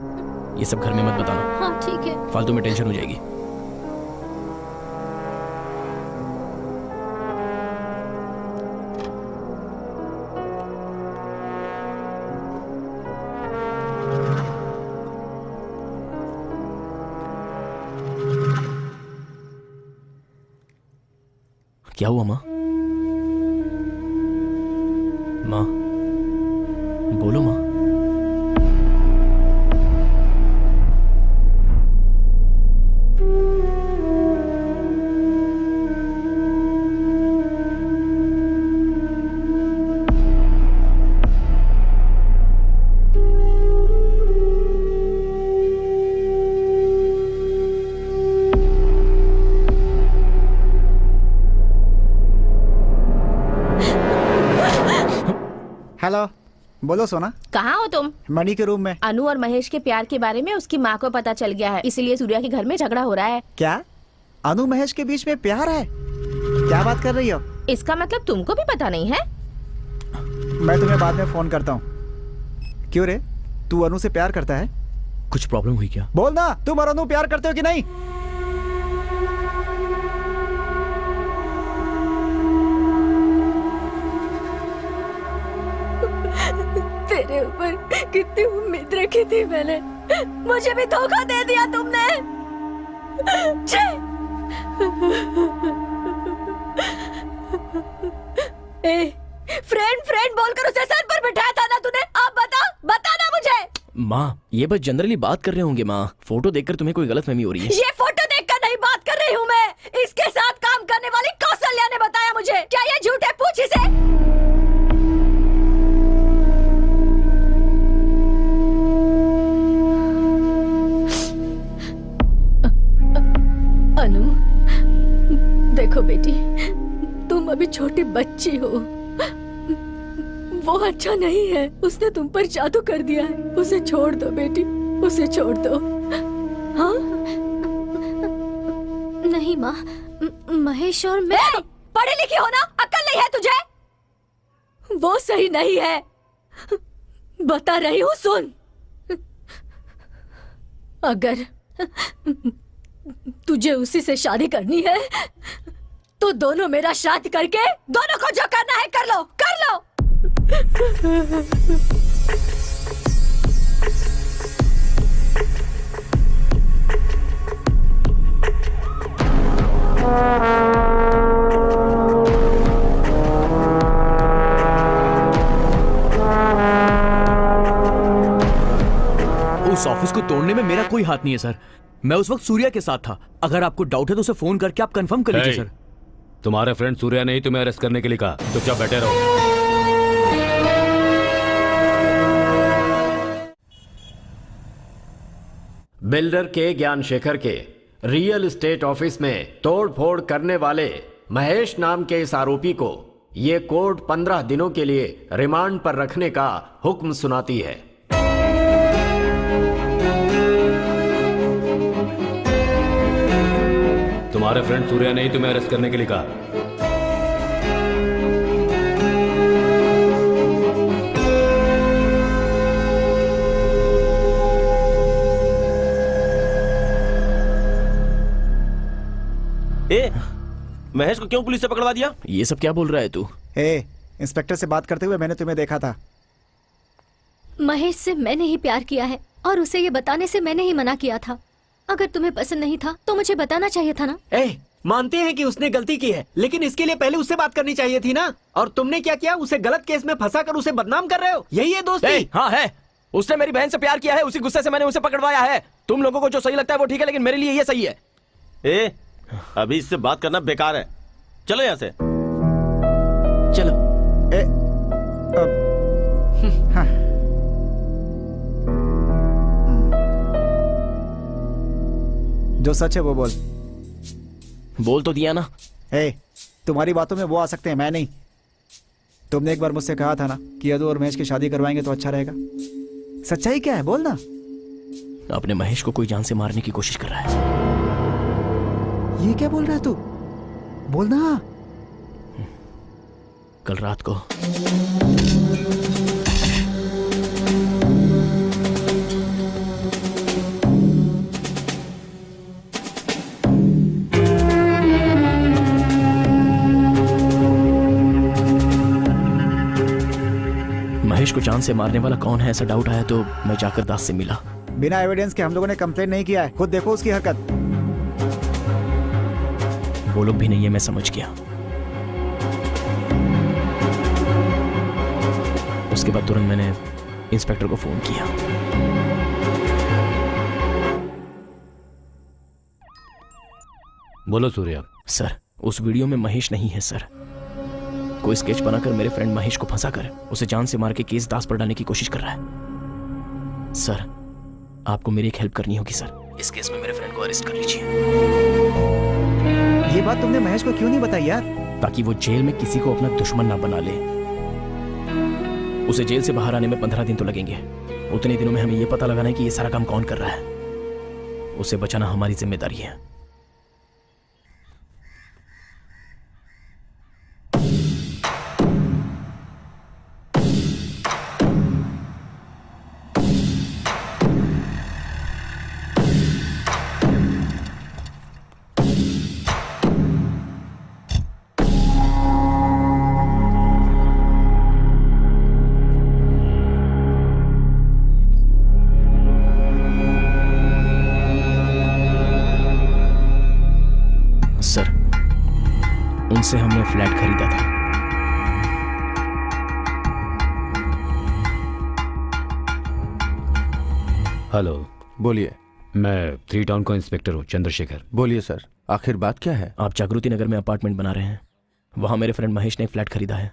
ये सब घर में मत बताना। हाँ ठीक है। फालतू में टेंशन हो जाएगी। क्या हुआ माँ? माँ बोलो माँ। हेलो, बोलो सोना। कहाँ हो तुम? मणि के रूम में। अनु और महेश के प्यार के बारे में उसकी माँ को पता चल गया है, इसलिए सूर्या के घर में झगड़ा हो रहा है। क्या अनु महेश के बीच में प्यार है? क्या बात कर रही हो? इसका मतलब तुमको भी पता नहीं है? मैं तुम्हें बाद में फोन करता हूँ। क्यों रे, तू अनु से प्यार करता है? कुछ प्रॉब्लम हुई क्या? बोल ना, तुम और अनु प्यार करते हो कि नहीं? तेरे ऊपर कितनी उम्मीद रखी थी मैंने, मुझे भी धोखा दे दिया तुमने। छे! ए, फ्रेंड बोलकर उसे सर पर बिठाया था ना तूने, अब बता ना मुझे। माँ, ये बस जनरली बात कर रहे होंगे माँ। फोटो देखकर तुम्हें कोई गलतफहमी हो रही है। ये फोटो देखकर नहीं बात कर रही हूँ मैं, इसके साथ काम करने वाली कौशल्या ने बताया मुझे। क्या ये झूठ है? पूछ इसे। अनु, देखो बेटी, तुम अभी छोटी बच्ची हो, वो अच्छा नहीं है, उसने तुम पर जादू कर दिया है। उसे छोड़ दो बेटी, उसे छोड़ दो। हाँ? नहीं माँ, महेश और मैं पढ़ी लिखी हो ना, अक्ल नहीं है तुझे? वो सही नहीं है, बता रही हूँ, सुन। अगर तुझे उसी से शादी करनी है तो दोनों मेरा शादी करके दोनों को जो करना है कर लो, कर लो। उस ऑफिस को तोड़ने में मेरा कोई हाथ नहीं है सर। मैं उस वक्त सूर्या के साथ था। अगर आपको डाउट है तो उसे फोन करके आप कंफर्म कर लीजिए सर। तुम्हारे फ्रेंड सूर्या ने ही तुम्हें अरेस्ट करने के लिए कहा, चुपचाप बैठे रहो। बिल्डर के ज्ञानशेखर के रियल एस्टेट ऑफिस में तोड़-फोड़ करने वाले महेश नाम के इस आरोपी को ये कोर्ट 15 दिनों के लिए रिमांड पर रखने का हुक्म सुनाती है। तुम्हारे फ्रेंड सूर्या ने ही तुम्हें अरेस्ट करने के लिए कहा। ए, महेश को क्यों पुलिस से पकड़वा दिया? ये सब क्या बोल रहा है तू? इंस्पेक्टर से बात करते हुए मैंने तुम्हें देखा था। महेश से मैंने ही प्यार किया है और उसे ये बताने से मैंने ही मना किया था। अगर तुम्हें पसंद नहीं था तो मुझे बताना चाहिए था ना। मानते हैं कि उसने गलती की है, लेकिन इसके लिए पहले उससे बात करनी चाहिए थी ना। और तुमने क्या किया? उसे गलत केस में फंसा कर उसे बदनाम कर रहे हो। यही है दोस्ती? हाँ है। उसने मेरी बहन से प्यार किया है, उसी गुस्से से मैंने उसे पकड़वाया है। तुम लोगों को जो सही लगता है वो ठीक है, लेकिन मेरे लिए ये सही है। अभी इससे बात करना बेकार है, चलो यहाँ से। चलो। हाँ। जो सच है वो बोल तो दिया ना। तुम्हारी बातों में वो आ सकते हैं, मैं नहीं। तुमने एक बार मुझसे कहा था ना कि यदु और महेश की शादी करवाएंगे तो अच्छा रहेगा। सच्चाई क्या है, बोल ना। अपने महेश को कोई जान से मारने की कोशिश कर रहा है। ये क्या बोल रहा है तू? बोल ना। कल रात को महेश को जान से मारने वाला कौन है ऐसा डाउट आया तो मैं जाकर दास से मिला। बिना एविडेंस के हम लोगों ने कंप्लेन नहीं किया है, खुद देखो उसकी हरकत। वो लोग भी नहीं है, मैं समझ गया। उसके बाद तुरंत मैंने इंस्पेक्टर को फोन किया। बोलो सूर्या। सर, उस वीडियो में महेश नहीं है सर। कोई स्केच बनाकर मेरे फ्रेंड महेश को फंसाकर उसे जान से मार के केस दास पर डालने की कोशिश कर रहा है। सर, आपको मेरी एक हेल्प करनी होगी सर। इस केस में मेरे फ्रेंड को अरेस्ट कर लीजिए। ये बात तुमने महेश को क्यों नहीं बताई यार? ताकि वो जेल में किसी को अपना दुश्मन ना बना ले। उसे जेल से बाहर आने में 15 दिन तो लगेंगे। उतने दिनों में हमें यह पता लगाना है कि ये सारा काम कौन कर रहा है। उसे बचाना हमारी जिम्मेदारी है। जिससे हमने फ्लैट खरीदा था। हेलो, बोलिए। मैं 3 टाउन का इंस्पेक्टर हूँ, चंद्रशेखर। बोलिए सर, आखिर बात क्या है? आप जागृति नगर में अपार्टमेंट बना रहे हैं, वहां मेरे फ्रेंड महेश ने एक फ्लैट खरीदा है।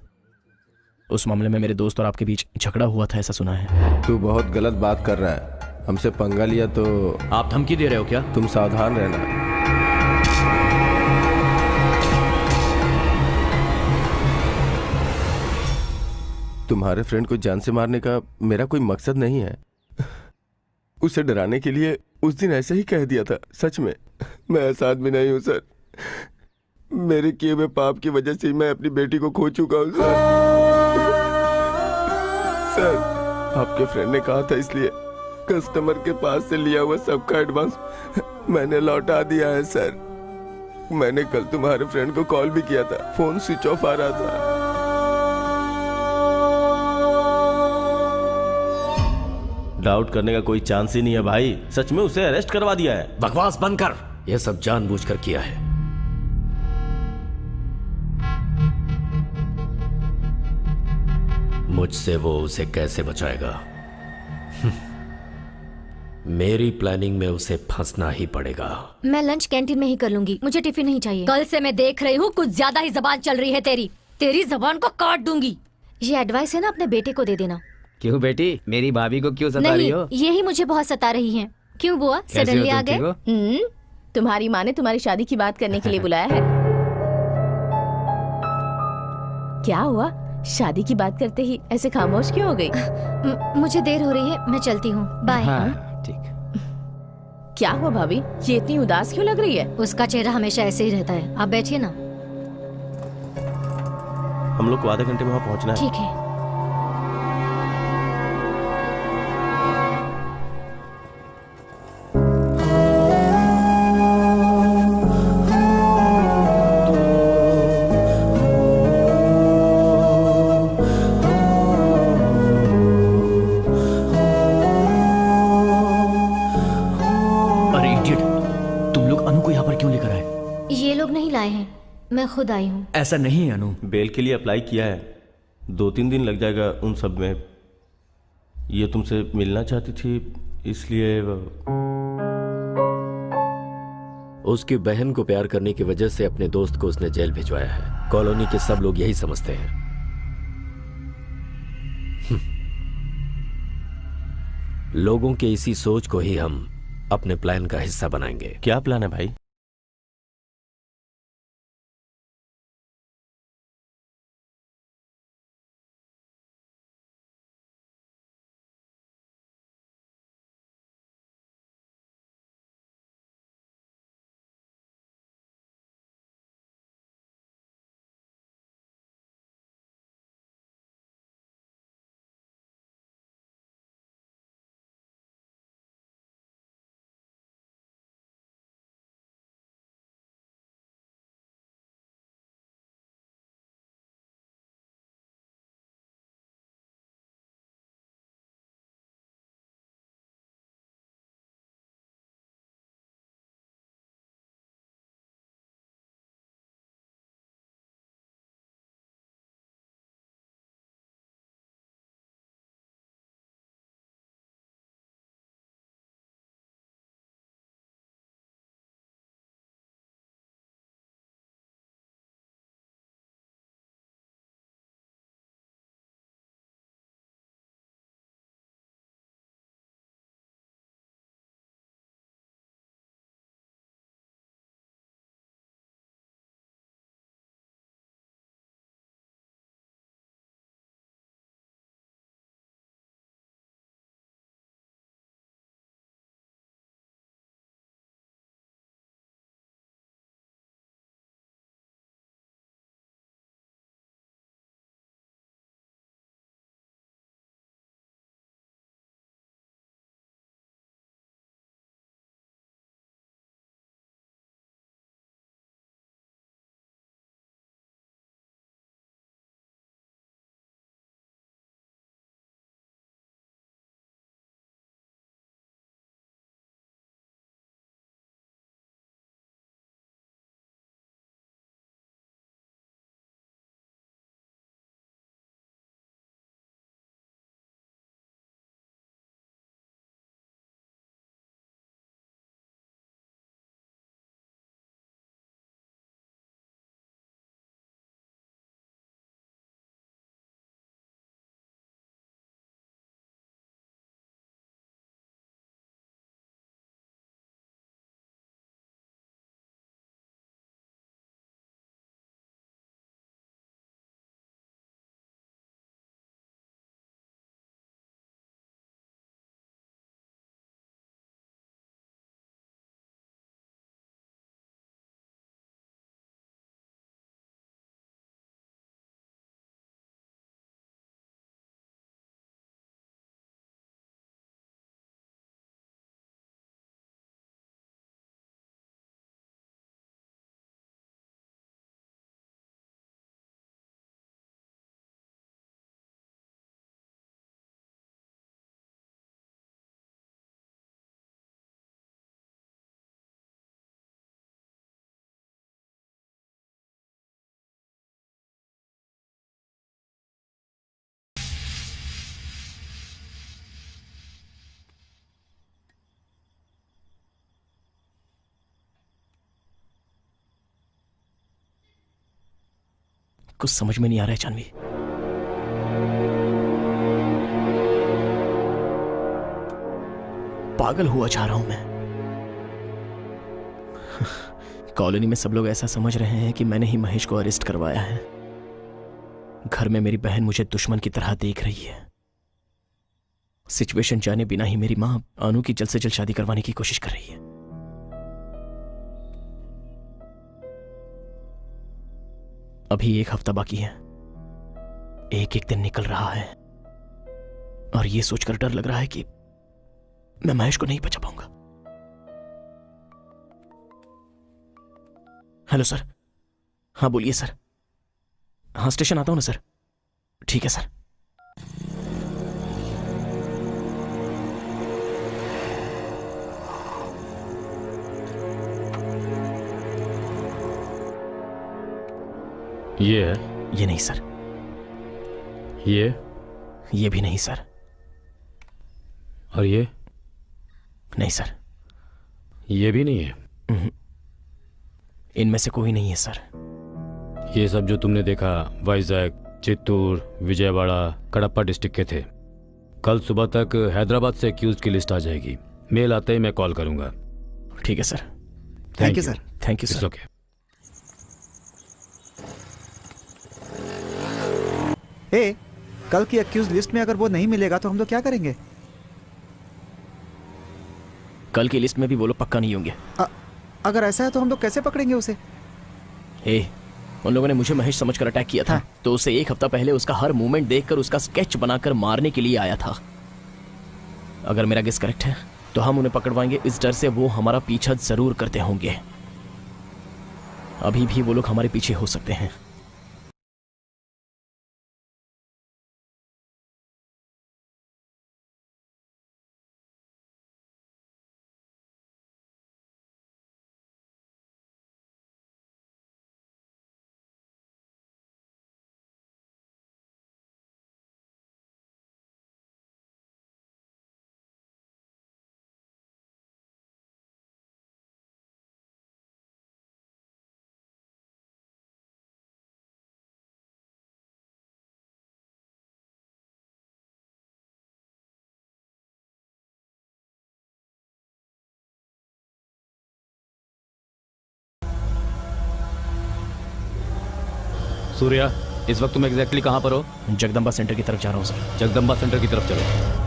उस मामले में मेरे दोस्त और आपके बीच झगड़ा हुआ था, ऐसा सुना है। तू बहुत गलत बात कर रहा है। हमसे पंगा लिया तो आप धमकी दे रहे हो क्या? तुम सावधान रहना। तुम्हारे फ्रेंड को जान से मारने का मेरा कोई मकसद नहीं है। उसे डराने के लिए उस दिन ऐसे ही कह दिया था। सच में मैं ऐसा आदमी नहीं हूँ सर। मेरे किए हुए पाप की वजह से मैं अपनी बेटी को खो चुका हूँ सर। सर, आपके फ्रेंड ने कहा था, इसलिए कस्टमर के पास से लिया हुआ सबका एडवांस मैंने लौटा दिया है सर। मैंने कल तुम्हारे फ्रेंड को कॉल भी किया था, फोन स्विच ऑफ आ रहा था। डाउट करने का कोई चांस ही नहीं है भाई। सच में उसे अरेस्ट करवा दिया है। बकवास बंद कर। यह सब जानबूझकर किया है। मुझसे वो उसे कैसे बचाएगा? मेरी प्लानिंग में उसे फंसना ही पड़ेगा। मैं लंच कैंटीन में ही कर लूंगी, मुझे टिफिन नहीं चाहिए। कल से मैं देख रही हूँ कुछ ज्यादा ही जबान चल रही है तेरी। तेरी जबान को काट दूंगी। ये एडवाइस है ना, अपने बेटे को दे देना। क्यों बेटी, मेरी भाभी को क्यों सता रही नहीं, हो? यही मुझे बहुत सता रही हैं। क्यों बुआ, कैसे हो सडनली तुम, आ गए? ठीक हो? तुम्हारी माँ ने तुम्हारी शादी की बात करने के लिए बुलाया है। क्या हुआ, शादी की बात करते ही ऐसे खामोश क्यों हो गई? मुझे देर हो रही है, मैं चलती हूँ। बाय। हाँ, ठीक। क्या हुआ भाभी, ये इतनी उदास क्यों लग रही है? उसका चेहरा हमेशा ऐसे ही रहता है। आप बैठिए ना। हम लोग को आधे घंटे में वहां पहुंचना है। ठीक है। मैं खुद आई हूँ। ऐसा नहीं है अनु। बेल के लिए अप्लाई किया है, 2-3 दिन लग जाएगा उन सब में। ये तुमसे मिलना चाहती थी, इसलिए उसकी बहन को प्यार करने की वजह से अपने दोस्त को उसने जेल भिजवाया है। कॉलोनी के सब लोग यही समझते हैं। लोगों के इसी सोच को ही हम अपने प्लान का हिस्सा बनाएंगे। क्या प्लान है भाई? कुछ समझ में नहीं आ रहा है जानवी। पागल हुआ जा रहा हूं मैं। कॉलोनी में सब लोग ऐसा समझ रहे हैं कि मैंने ही महेश को अरेस्ट करवाया है। घर में मेरी बहन मुझे दुश्मन की तरह देख रही है। सिचुएशन जाने बिना ही मेरी मां अनु की जल्द से जल्द शादी करवाने की कोशिश कर रही है। अभी 1 हफ्ता बाकी है। एक एक दिन निकल रहा है और ये सोचकर डर लग रहा है कि मैं महेश को नहीं बचा पाऊंगा। Hello sir. हाँ बोलिए सर। हाँ स्टेशन आता हूं ना सर। ठीक है सर। ये है? ये नहीं सर। ये भी नहीं सर। और ये? नहीं सर। ये भी नहीं है? इनमें से कोई नहीं है सर। ये सब जो तुमने देखा वाइजैक, चित्तूर, विजयवाड़ा, कड़प्पा डिस्ट्रिक्ट के थे। कल सुबह तक हैदराबाद से एक्यूज की लिस्ट आ जाएगी। मेल आते ही मैं कॉल करूंगा। ठीक है sir. Thank you sir. Thank you sir. Okay. ए, कल की एक्यूज लिस्ट में अगर वो नहीं मिलेगा तो हम लोग क्या करेंगे? कल की लिस्ट में भी वो लोग पक्का नहीं होंगे। अगर ऐसा है तो हम लोग कैसे पकड़ेंगे उसे? उन लोगों ने मुझे महेश समझकर अटैक किया था। तो उसे 1 हफ्ता पहले उसका हर मूवमेंट देखकर उसका स्केच बनाकर मारने के लिए आया था। अगर मेरा गेस करेक्ट है तो हम उन्हें पकड़वाएंगे। इस डर से वो हमारा पीछा जरूर करते होंगे। अभी भी वो लोग हमारे पीछे हो सकते हैं। सूर्या, इस वक्त तुम एग्जैक्टली कहां पर हो? जगदम्बा सेंटर की तरफ जा रहा हूं सर। जगदम्बा सेंटर की तरफ चलो।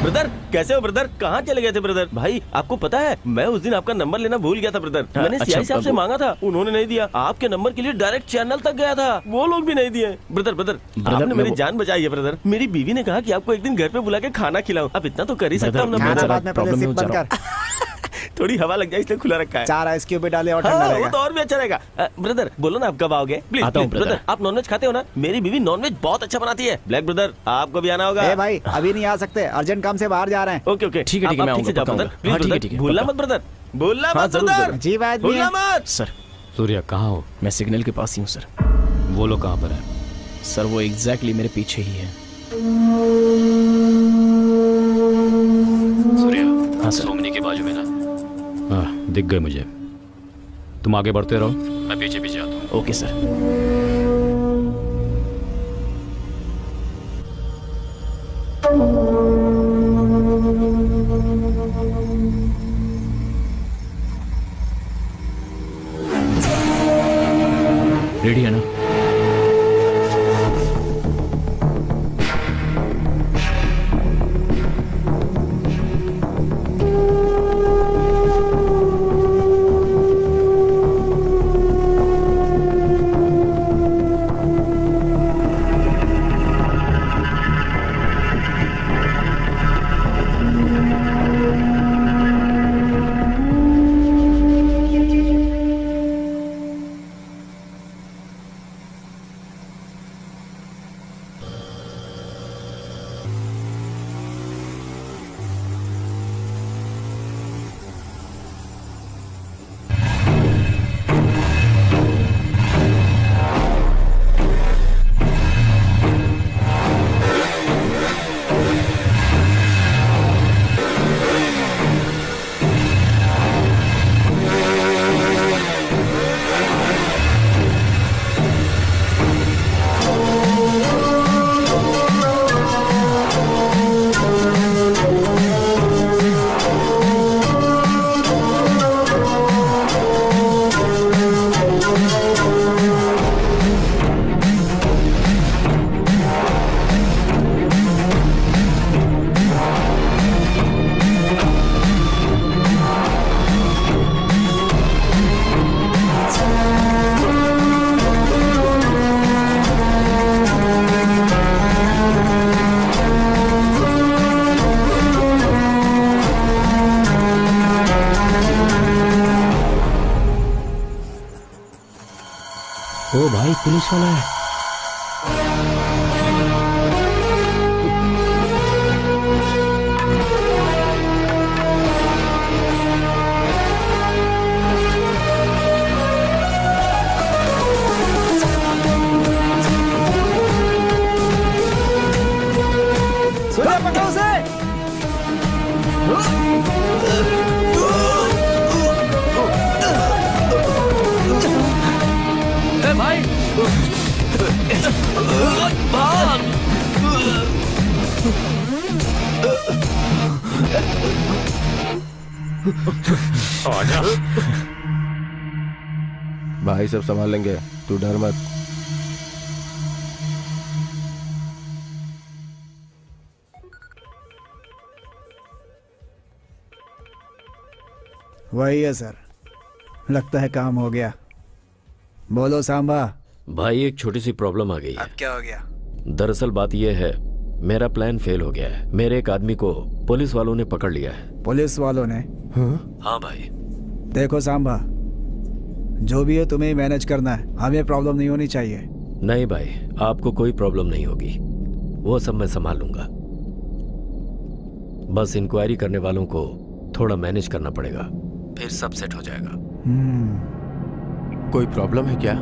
ब्रदर कैसे हो ब्रदर? कहाँ चले गए थे ब्रदर? भाई आपको पता है मैं उस दिन आपका नंबर लेना भूल गया था ब्रदर। मैंने सीआई साहब से मांगा था, उन्होंने नहीं दिया। आपके नंबर के लिए डायरेक्ट चैनल तक गया था, वो लोग भी नहीं दिए। ब्रदर ब्रदर आपने मेरी जान बचाई है ब्रदर। मेरी बीवी ने कहा कि आपको एक दिन घर पे बुला के खाना खिलाऊं। अब इतना तो कर ही सकता हूँ ना ब्रदर। थोड़ी हवा लग जाए इसलिए खुला रखा है। 4 आइस क्यूब भी डाले और ठंडा रहेगा। वो तो और भी अच्छा रहेगा। ब्रदर बोलो ना आप कब आओगे? Please brother. आप नॉनवेज खाते हो ना? मेरी बीवी नॉनवेज बहुत अच्छा बनाती है। ब्लैक ब्रदर आपको भी आना होगा। ए भाई अभी नहीं आ सकते, अर्जेंट काम से बाहर जा रहे हैं। ओके ओके ठीक है मैं आऊंगा। भूलना मत ब्रदर, भूलना मत ब्रदर। जी बात भूलना मत सर। सूर्या कहाँ हो? मैं सिग्नल के पास ही हूँ सर। वो लोग कहाँ पर है? सर वो एग्जैक्टली मेरे पीछे ही है। सूर्या हाँ सर। सोमनी के बाजू में ना? हाँ दिख गए मुझे। तुम आगे बढ़ते रहो, मैं पीछे पीछे आता हूँ। Okay sir. रेडी है ना? ओ भाई पुलिस वाला है। सूर्या पकड़ो उसे। भाई सब संभाल लेंगे, तू डर मत। वही है सर, लगता है काम हो गया। बोलो सांबा। भाई एक छोटी सी प्रॉब्लम आ गई है। अब क्या हो गया? दरअसल बात यह है, मेरा प्लान फेल हो गया है। मेरे एक आदमी को पुलिस वालों ने पकड़ लिया है। पुलिस वालों ने? हाँ भाई। देखो सांबा, जो भी है तुम्हें ही मैनेज करना है, हमें प्रॉब्लम नहीं होनी चाहिए। नहीं भाई, आपको कोई प्रॉब्लम नहीं होगी, वो सब मैं संभाल लूंगा। बस इंक्वायरी करने वालों को थोड़ा मैनेज करना पड़ेगा, फिर सब सेट हो जाएगा। कोई प्रॉब्लम है क्या?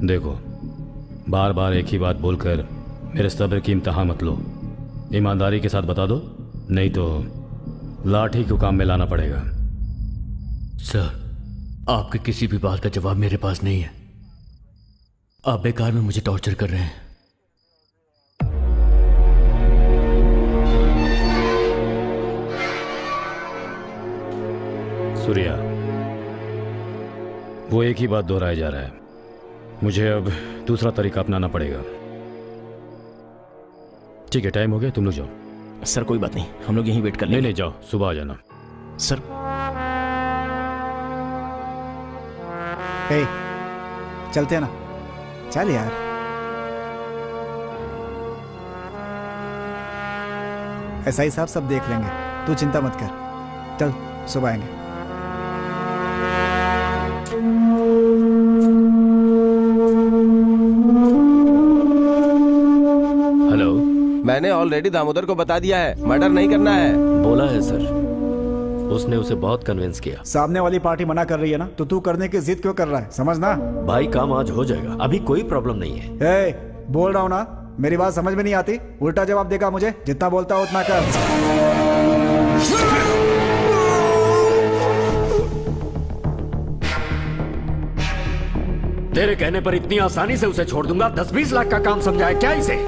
देखो, बार बार एक ही बात बोलकर मेरे सब्र की इम्तिहान मत लो। ईमानदारी के साथ बता दो, नहीं तो लाठी को काम में लाना पड़ेगा। सर, आपके किसी भी बात का जवाब मेरे पास नहीं है। आप बेकार में मुझे टॉर्चर कर रहे हैं। सूर्या, वो एक ही बात दोहराया जा रहा है। मुझे अब दूसरा तरीका अपनाना पड़ेगा। ठीक है, टाइम हो गया, तुम लोग जाओ। सर कोई बात नहीं, हम लोग यहीं वेट कर लेंगे। नहीं जाओ, सुबह आ जाना। सर ए, चलते हैं ना? चल यार। एसआई साहब सब देख लेंगे, तू चिंता मत कर। चल, सुबह आएंगे। हेलो। मैंने ऑलरेडी दामोदर को बता दिया है, मर्डर नहीं करना है। बोला है सर, उसने उसे बहुत कन्विंस किया। सामने वाली पार्टी मना कर रही है ना, तो तू करने की जिद क्यों कर रहा है? समझना भाई, काम आज हो जाएगा, अभी कोई प्रॉब्लम नहीं है। ए, बोल रहा हूँ ना, मेरी बात समझ में नहीं आती? उल्टा जवाब देगा मुझे, जितना बोलता हो उतना कर। तेरे कहने पर इतनी आसानी से उसे छोड़ दूंगा? 10-20 लाख का काम समझा है क्या इसे?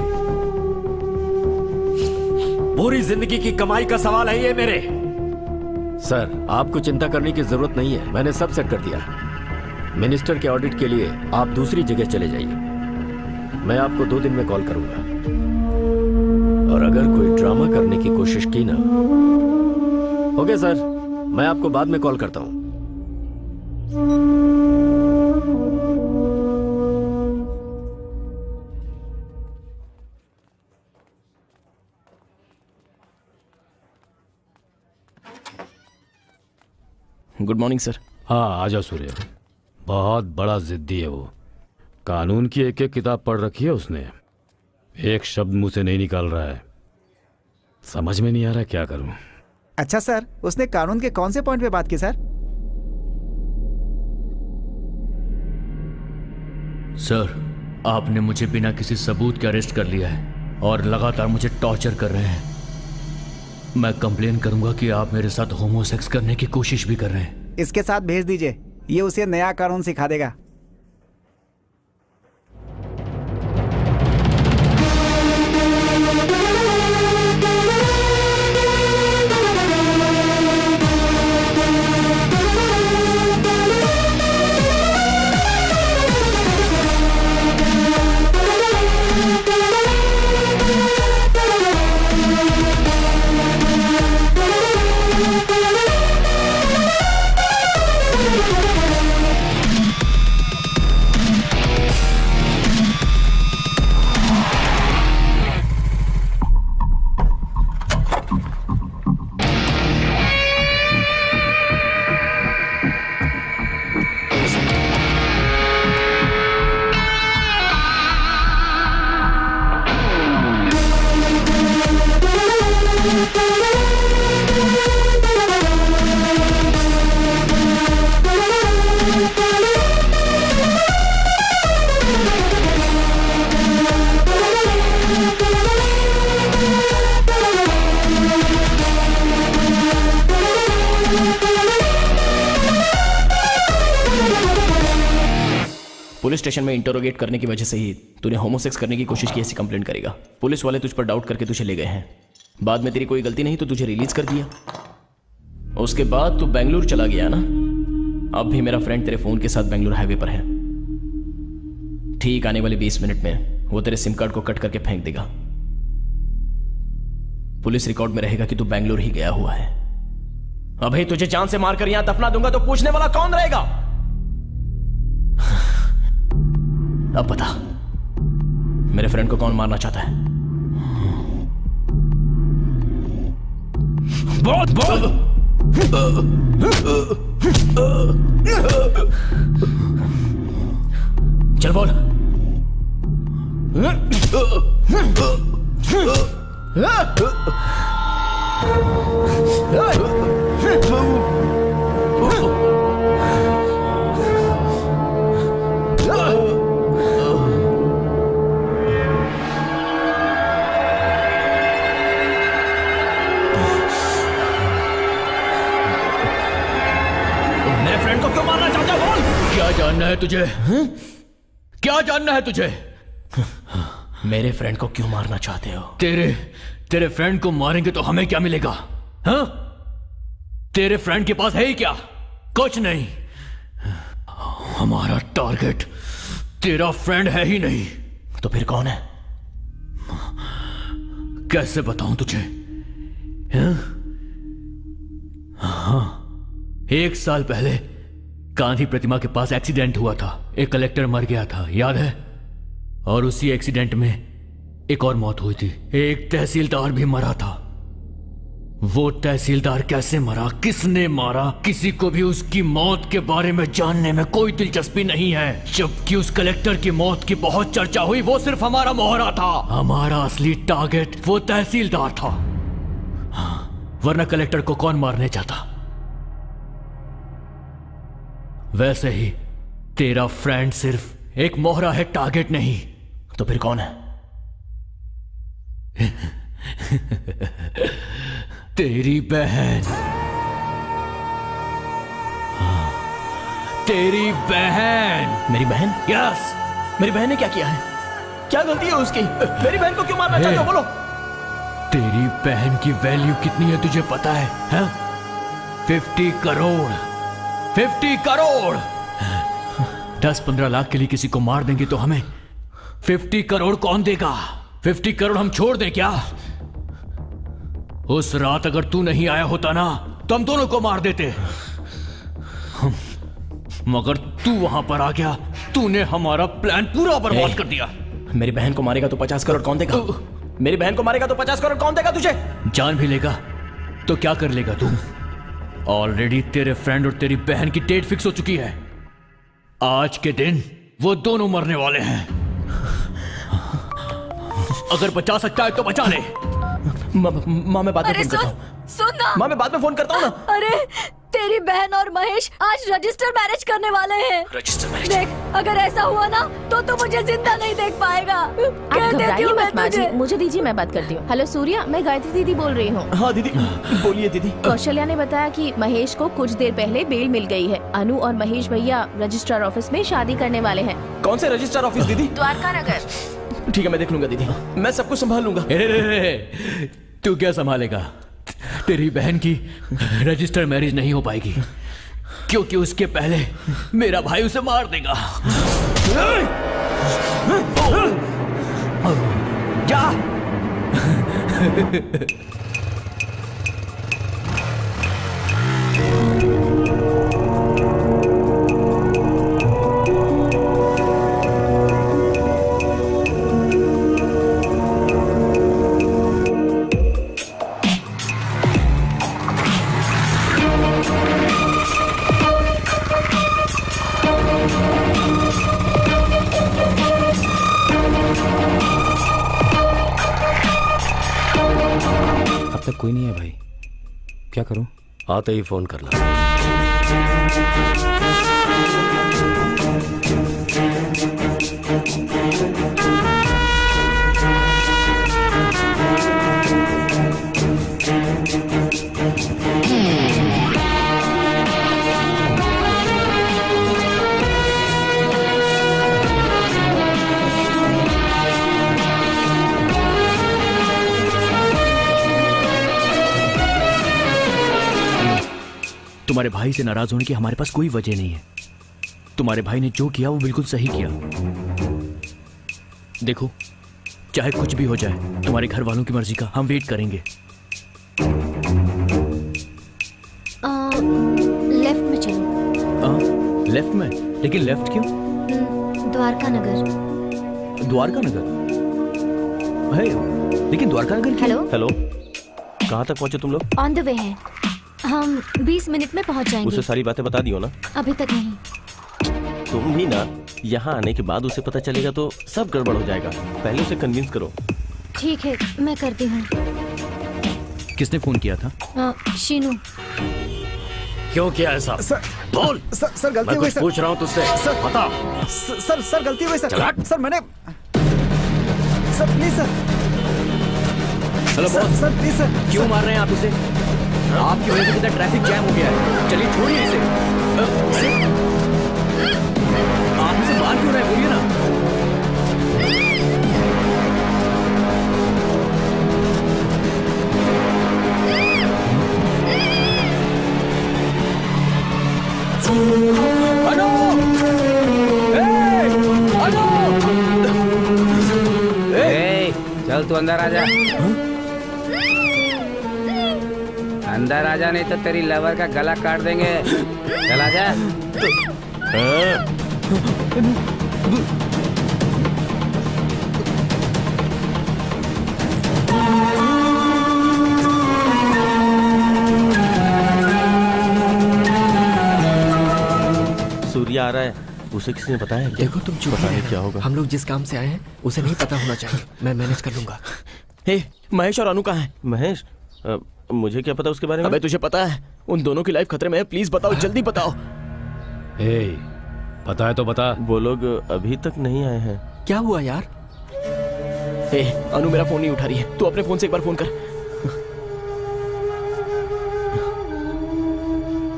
पूरी जिंदगी की कमाई का सवाल है ये मेरे। सर, आपको चिंता करने की जरूरत नहीं है, मैंने सब सेट कर दिया। मिनिस्टर के ऑडिट के लिए आप दूसरी जगह चले जाइए। मैं आपको 2 दिन में कॉल करूंगा, और अगर कोई ड्रामा करने की कोशिश की ना। ओके सर, मैं आपको बाद में कॉल करता हूं। Good morning sir. हाँ, आ जाओ सूर्य। बहुत बड़ा जिद्दी है वो। कानून की एक एक किताब पढ़ रखी है उसने, एक शब्द मुंह से नहीं निकाल रहा है। समझ में नहीं आ रहा क्या करूं। अच्छा सर, उसने कानून के कौन से पॉइंट पे बात की सर? सर, आपने मुझे बिना किसी सबूत के अरेस्ट कर लिया है और लगातार मुझे टॉर्चर कर रहे हैं। मैं कंप्लेन करूंगा कि आप मेरे साथ होमोसेक्स करने की कोशिश भी कर रहे हैं। इसके साथ भेज दीजिए, ये उसे नया कानून सिखा देगा। पुलिस स्टेशन में इंटरोगेट करने की वजह से ही तूने होमोसेक्स करने की कोशिश की ऐसी कंप्लेंट करेगा। पुलिस वाले तुझ पर डाउट करके तुझे ले गए हैं। बाद में तेरी कोई गलती नहीं तो तुझे रिलीज कर दिया। उसके बाद तू बेंगलुरु चला गया ना। अब भी मेरा फ्रेंड तेरे फोन के साथ बेंगलुरु हाईवे पर है। ठीक आने वाले 20 मिनट में वो तेरे सिम कार्ड को कट करके फेंक देगा। पुलिस रिकॉर्ड में रहेगा कि तू बेंगलुरु ही गया हुआ है। अभी तुझे जान से मारकर यहां दफना दूंगा तो पूछने वाला कौन रहेगा? अब बता, मेरे फ्रेंड को कौन मारना चाहता है? बोल बोल। चल बोल। क्या जानना है तुझे? क्या जानना है तुझे? मेरे फ्रेंड को क्यों मारना चाहते हो? तेरे फ्रेंड को मारेंगे तो हमें क्या मिलेगा? हाँ? तेरे फ्रेंड के पास है ही क्या? कुछ नहीं। हमारा टारगेट तेरा फ्रेंड है ही नहीं। तो फिर कौन है? कैसे बताऊं तुझे? हाँ, 1 साल पहले गांधी प्रतिमा के पास एक्सीडेंट हुआ था। एक कलेक्टर मर गया था, याद है? और उसी एक्सीडेंट में एक और मौत हुई थी। एक तहसीलदार भी मरा था। वो तहसीलदार कैसे मरा, किसने मारा, किसी को भी उसकी मौत के बारे में जानने में कोई दिलचस्पी नहीं है। जबकि उस कलेक्टर की मौत की बहुत चर्चा हुई। वो सिर्फ हमारा मोहरा था। हमारा असली टारगेट वो तहसीलदार था। वरना कलेक्टर को कौन मारने चाहता? वैसे ही तेरा फ्रेंड सिर्फ एक मोहरा है, टारगेट नहीं। तो फिर कौन है? तेरी बहन। तेरी बहन। मेरी बहन? यस। मेरी बहन ने क्या किया है? क्या गलती है उसकी? मेरी बहन को क्यों मारना चाहते हो? बोलो। तेरी बहन की वैल्यू कितनी है तुझे पता है? हाँ? 50 करोड़। 50 करोड़। 10-15 लाख के लिए किसी को मार देंगे तो हमें 50 करोड़ कौन देगा? 50 करोड़ हम छोड़ दें क्या? उस रात अगर तू नहीं आया होता ना तो हम दोनों को मार देते। मगर तू वहां पर आ गया, तूने हमारा प्लान पूरा बर्बाद कर दिया। मेरी बहन को मारेगा तो 50 करोड़ कौन देगा? मेरी बहन को मारेगा तो 50 करोड़ कौन देगा तुझे? जान भी लेगा तो क्या कर लेगा तू? ऑलरेडी तेरे फ्रेंड और तेरी बहन की डेट फिक्स हो चुकी है। आज के दिन वो दोनों मरने वाले हैं। अगर बचा सकता है तो बचा ले। माँ मैं बाद में अरे फोन करता हूँ। सुन ना। माँ मैं बाद में फोन करता हूँ ना। अरे तेरी बहन और महेश आज रजिस्टर मैरिज करने वाले हैं। Register marriage? देख, अगर ऐसा हुआ ना तो तू मुझे जिंदा नहीं देख पाएगा। आप घबराइए मत माँ जी, मुझे दीजिए, मैं बात करती हूँ। हेलो सूर्या, मैं गायत्री दीदी बोल रही हूँ। हाँ दीदी, बोलिए दीदी। कौशल्या ने बताया कि महेश को कुछ देर पहले बेल मिल गई है। अनु और महेश भैया रजिस्ट्रार ऑफिस में शादी करने वाले हैं। कौन से रजिस्ट्रार ऑफिस दीदी? द्वारका नगर। ठीक है, मैं देख लूंगा दीदी। मैं सब कुछ संभाल लूंगा। तू क्या संभालेगा? तेरी बहन की रजिस्टर मैरिज नहीं हो पाएगी क्योंकि उसके पहले मेरा भाई उसे मार देगा। क्या? अब तक कोई नहीं है भाई, क्या करूं? आते ही फोन करना। तुम्हारे भाई से नाराज होने की हमारे पास कोई वजह नहीं है। तुम्हारे भाई ने जो किया वो बिल्कुल सही किया। देखो, चाहे कुछ भी हो जाए, तुम्हारे घर वालों की मर्जी का हम वेट करेंगे। लेफ्ट में चलो। लेफ्ट में? लेकिन लेफ्ट क्यों? द्वारका नगर। द्वारका नगर? है, लेकिन द्वारका नगर क्यों? हेलो। हेलो, कहाँ तक पहुँचे तुम लोग? ऑन द वे हैं। हम 20 मिनट में पहुंच जाएंगे। उसे सारी बातें बता दियो ना। अभी तक नहीं। तुम भी ना, यहाँ आने के बाद उसे पता चलेगा तो सब गड़बड़ हो जाएगा। पहले उसे कन्विंस करो। ठीक है, मैं करती हूँ। किसने फोन किया था? शीनू। क्यों किया ऐसा? सर, बोल। सर गलती मैं हो गई कुछ सर। पूछ रहा हूँ तुझसे, सर, बता। सर गलती हो गई सर। चल हट। सर मैंने, sir please sir. Hello boss. Sir please sir. क्यों मार रहे हैं आप इसे? आपकी वजह से कितना ट्रैफिक जैम हो गया है। चलिए छोड़िए इसे। आप इसे मार क्यों रहे हैं, बोलिए ना। अनु! अनु! चल तू अंदर आजा। अंदर आजा, नहीं तो तेरी लवर का गला काट देंगे। चल आजा। सूर्य आ रहा है, उसे किसी ने बताया क्या? देखो तुम चुप पता नहीं रहो। क्या होगा। हम लोग जिस काम से आए हैं उसे नहीं पता होना चाहिए। मैं मैनेज कर लूंगा। हे, महेश और अनु कहाँ हैं? महेश, मुझे क्या पता उसके बारे में? अबे तुझे पता है उन दोनों की लाइफ खतरे में है। प्लीज बताओ, जल्दी बताओ। ए, पता है तो बता। वो लोग अभी तक नहीं आए हैं। क्या हुआ यार? ए, अनु मेरा फोन नहीं उठा रही है। तू अपने फोन से एक बार फोन कर।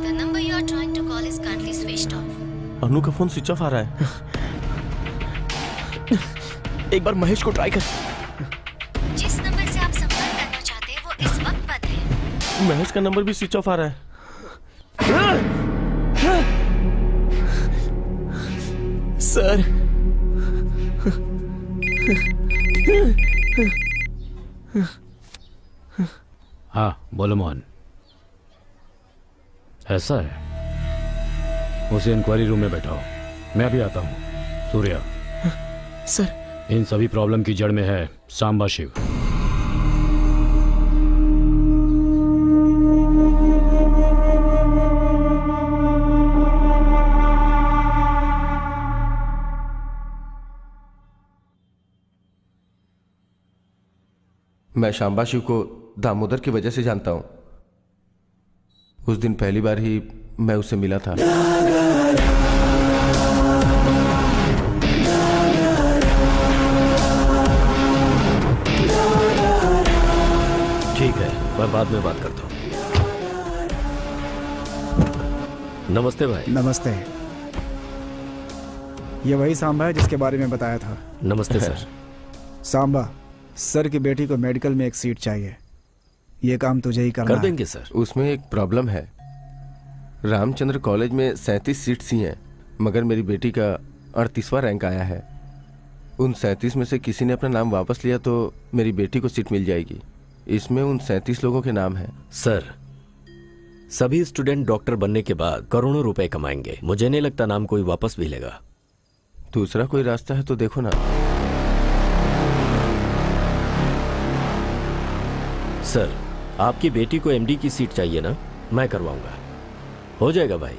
The number you are trying to call is currently switched off. अनु का फोन स्विच ऑफ आ रहा है। एक बार महेश को ट्राई कर। जिस नंबर से आप संपर्क करना चाहते हैं वो इस वक्त बंद है। महेश का नंबर भी स्विच ऑफ आ रहा है। सर, हाँ बोलो मोहन। ऐसा है, उसे इंक्वायरी रूम में बैठाओ, मैं अभी आता हूँ। सूर्या, सर इन सभी प्रॉब्लम की जड़ में है सांबा शिव। मैं शांबा शिव को दामोदर की वजह से जानता हूं। उस दिन पहली बार ही मैं उससे मिला था। ठीक है, मैं बाद में बात करता हूँ। नमस्ते भाई। नमस्ते। ये वही सांबा है जिसके बारे में बताया था। नमस्ते सर। सांबा, सर की बेटी को मेडिकल में एक सीट चाहिए। ये काम तुझे ही करना कर देंगे सर। उसमें एक प्रॉब्लम है। रामचंद्र कॉलेज में 37 सीट्स ही हैं, मगर मेरी बेटी का 38वां रैंक आया है। उन 37 में से किसी ने अपना नाम वापस लिया तो मेरी बेटी को सीट मिल जाएगी। इसमें उन 37 लोगों के नाम हैं। सर, सभी स्टूडेंट डॉक्टर बनने के बाद करोड़ों रुपए कमाएंगे। मुझे नहीं लगता नाम कोई वापस भी लेगा। दूसरा कोई रास्ता है तो देखो ना। सर, आपकी बेटी को एमडी की सीट चाहिए ना? मैं करवाऊंगा। हो जाएगा भाई।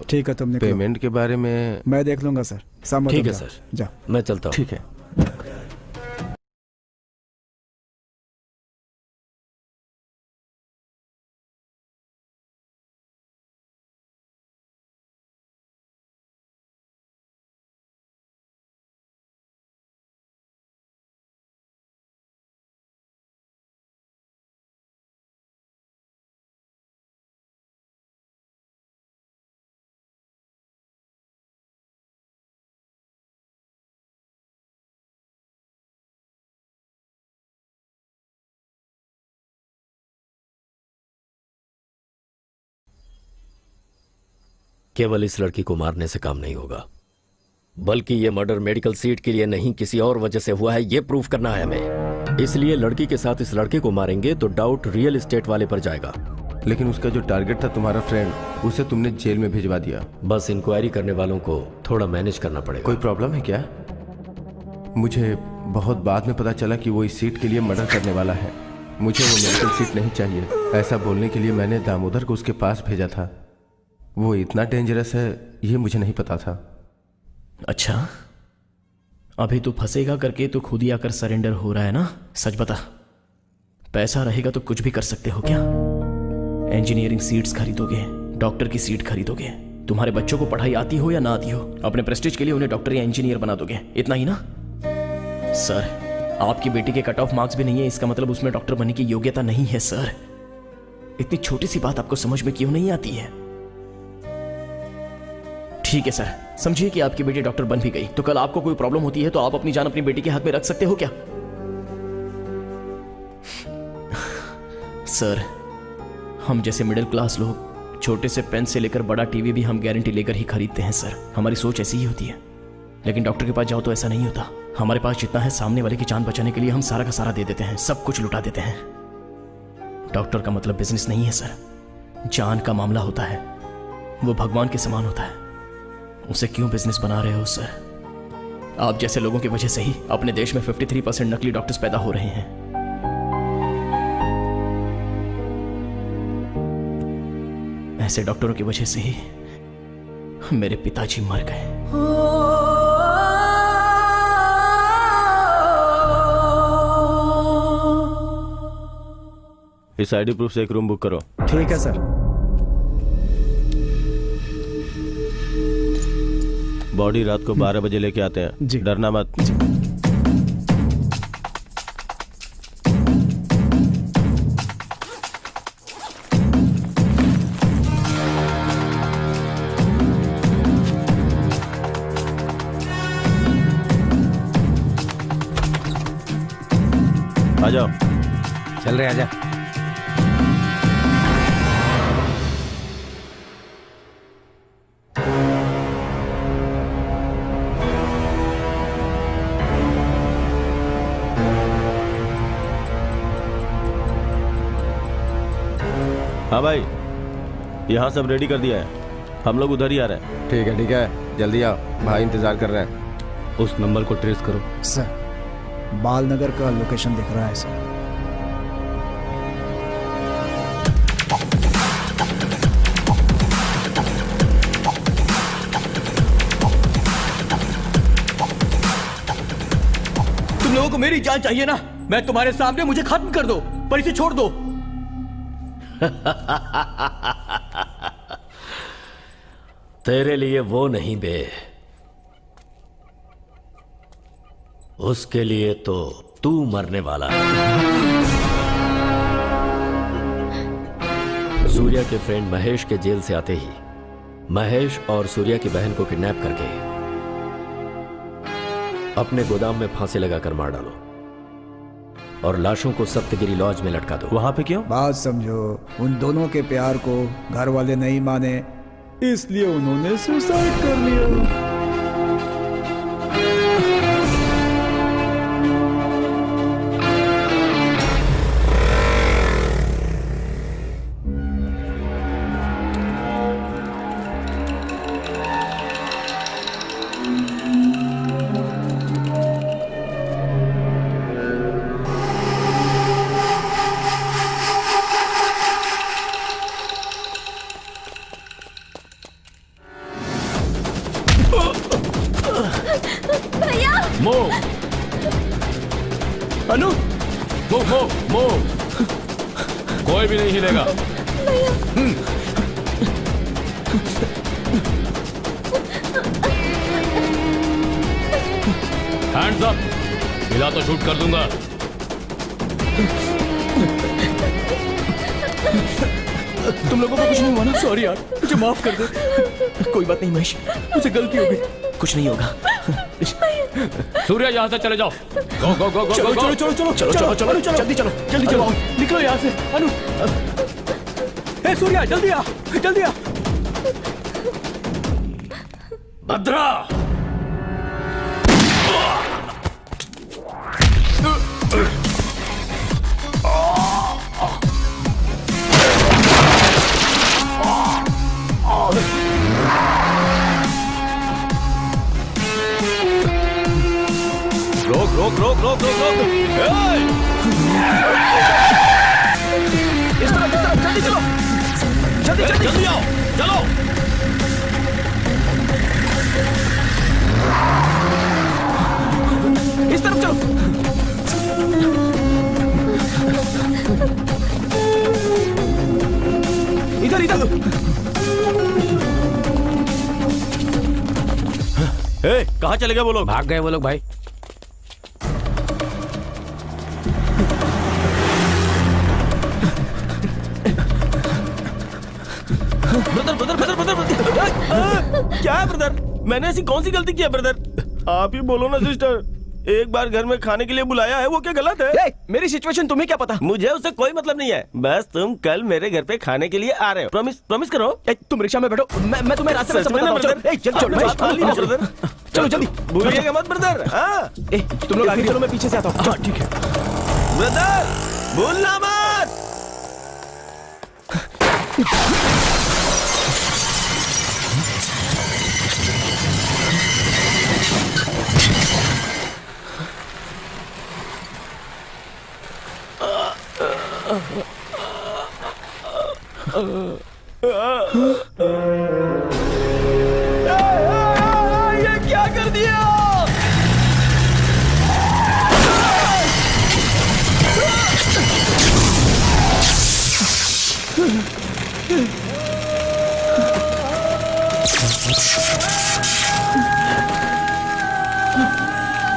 ठीक है, तुम निकलो। पेमेंट के बारे में मैं देख लूंगा सर। सांबा ठीक तुम है जाओ। सर, जाओ। मैं चलता हूँ। ठीक है। केवल इस लड़की को मारने से काम नहीं होगा, बल्कि ये मर्डर मेडिकल सीट के लिए नहीं किसी और वजह से हुआ है, ये प्रूफ करना है हमें। इसलिए लड़की के साथ इस लड़के को मारेंगे तो डाउट रियल एस्टेट वाले पर जाएगा। लेकिन उसका जो टारगेट था तुम्हारा फ्रेंड, उसे तुमने जेल में भिजवा दिया। बस इंक्वायरी करने वालों को थोड़ा मैनेज करना पड़ेगा। कोई प्रॉब्लम है क्या? मुझे बहुत बाद में पता चला कि वो इस सीट के लिए मर्डर करने वाला है। मुझे वो मेडिकल सीट नहीं चाहिए, ऐसा बोलने के लिए मैंने दामोदर को उसके पास भेजा था। वो इतना डेंजरस है ये मुझे नहीं पता था। अच्छा, अभी तू फंसेगा करके तो खुद ही आकर सरेंडर हो रहा है ना? सच बता, पैसा रहेगा तो कुछ भी कर सकते हो क्या? इंजीनियरिंग सीट्स खरीदोगे, डॉक्टर की सीट खरीदोगे, तुम्हारे बच्चों को पढ़ाई आती हो या ना आती हो, अपने प्रेस्टीज के लिए उन्हें डॉक्टर या इंजीनियर बना दोगे, इतना ही ना? सर, आपकी बेटी के कट ऑफ मार्क्स भी नहीं है, इसका मतलब उसमें डॉक्टर बनने की योग्यता नहीं है। सर, इतनी छोटी सी बात आपको समझ में क्यों नहीं आती है? ठीक है सर, समझिए कि आपकी बेटी डॉक्टर बन भी गई तो कल आपको कोई प्रॉब्लम होती है तो आप अपनी जान अपनी बेटी के हाथ में रख सकते हो क्या? सर, हम जैसे मिडिल क्लास लोग छोटे से पेन से लेकर बड़ा टीवी भी हम गारंटी लेकर ही खरीदते हैं सर। हमारी सोच ऐसी ही होती है। लेकिन डॉक्टर के पास जाओ तो ऐसा नहीं होता। हमारे पास जितना है सामने वाले की जान बचाने के लिए हम सारा का सारा दे देते हैं, सब कुछ लुटा देते हैं। डॉक्टर का मतलब बिजनेस नहीं है सर, जान का मामला होता है, वो भगवान के समान होता है। उसे क्यों बिजनेस बना रहे हो सर? आप जैसे लोगों की वजह से ही अपने देश में 53% नकली डॉक्टर्स पैदा हो रहे हैं। ऐसे डॉक्टरों की वजह से ही मेरे पिताजी मर गए। इस आईडी प्रूफ से एक रूम बुक करो। ठीक है सर। बॉडी रात को 12 बजे लेके आते हैं। जी। डरना मत। जी। आ जाओ। चल रहे आजा। हाँ भाई, यहाँ सब रेडी कर दिया है, हम लोग उधर ही आ रहे हैं। ठीक है, जल्दी आओ, भाई इंतजार कर रहे हैं। उस नंबर को ट्रेस करो। सर, बालनगर का लोकेशन दिख रहा है सर। तुम लोगों को मेरी जान चाहिए ना? मैं तुम्हारे सामने, मुझे खत्म कर दो पर इसे छोड़ दो। तेरे लिए वो नहीं बे, उसके लिए तो तू मरने वाला है। सूर्या के फ्रेंड महेश के जेल से आते ही महेश और सूर्या की बहन को किडनैप करके अपने गोदाम में फांसी लगाकर मार डालो और लाशों को सप्तगिरी लॉज में लटका दो। वहां पे क्यों? बात समझो, उन दोनों के प्यार को घर वाले नहीं माने, इसलिए उन्होंने सुसाइड कर लिया। अनु, कोई भी नहीं हिलेगा। हैंड्स अप, हिला तो शूट कर दूंगा। तुम लोगों को कुछ नहीं हुआ ना? सॉरी यार, मुझे माफ कर दे। कोई बात नहीं महेश, मुझे गलती हो गई, कुछ नहीं होगा। सूर्या, यहाँ से चले जाओ। गो गो गो गो चलो गो, चलो चलो चलो चलो चलो चलो चलो जल्दी चलो जल्दी चलो, निकलो यहाँ से। अनु, ए सूर्या जल्दी आ, जल्दी आ। भद्रा। रोक रोक रोक रोक रोक रोक। इस तरफ जल्दी चलो, जल्दी जल्दी जल्दी आओ, चलो। इस तरफ चलो। इधर इधर। कहाँ चले गए वो लोग? भाग गए वो लोग भाई। Brother brother brother brother brother. क्या है ब्रदर? मैंने ऐसी कौन सी गलती की है ब्रदर? आप ही बोलो ना सिस्टर। एक बार घर में खाने के लिए बुलाया है, वो क्या गलत है? मेरी सिचुएशन तुम्हें क्या पता? मुझे उससे कोई मतलब नहीं है। बस तुम कल मेरे घर पे खाने के लिए आ रहे हो। प्रॉमिस प्रॉमिस करो। तुम रिक्शा में बैठो, मैं तुम्हें रास्ते में सच में ना समझाता हूं। ब्रदर? चलो ब्रदर चलो जल्दी भूलिएगा मत ब्रदर। हाँ तुम लोग आगे चलो, मैं पीछे से आता हूँ। ठीक है ब्रदर, भूलना मत। ये क्या कर दिया?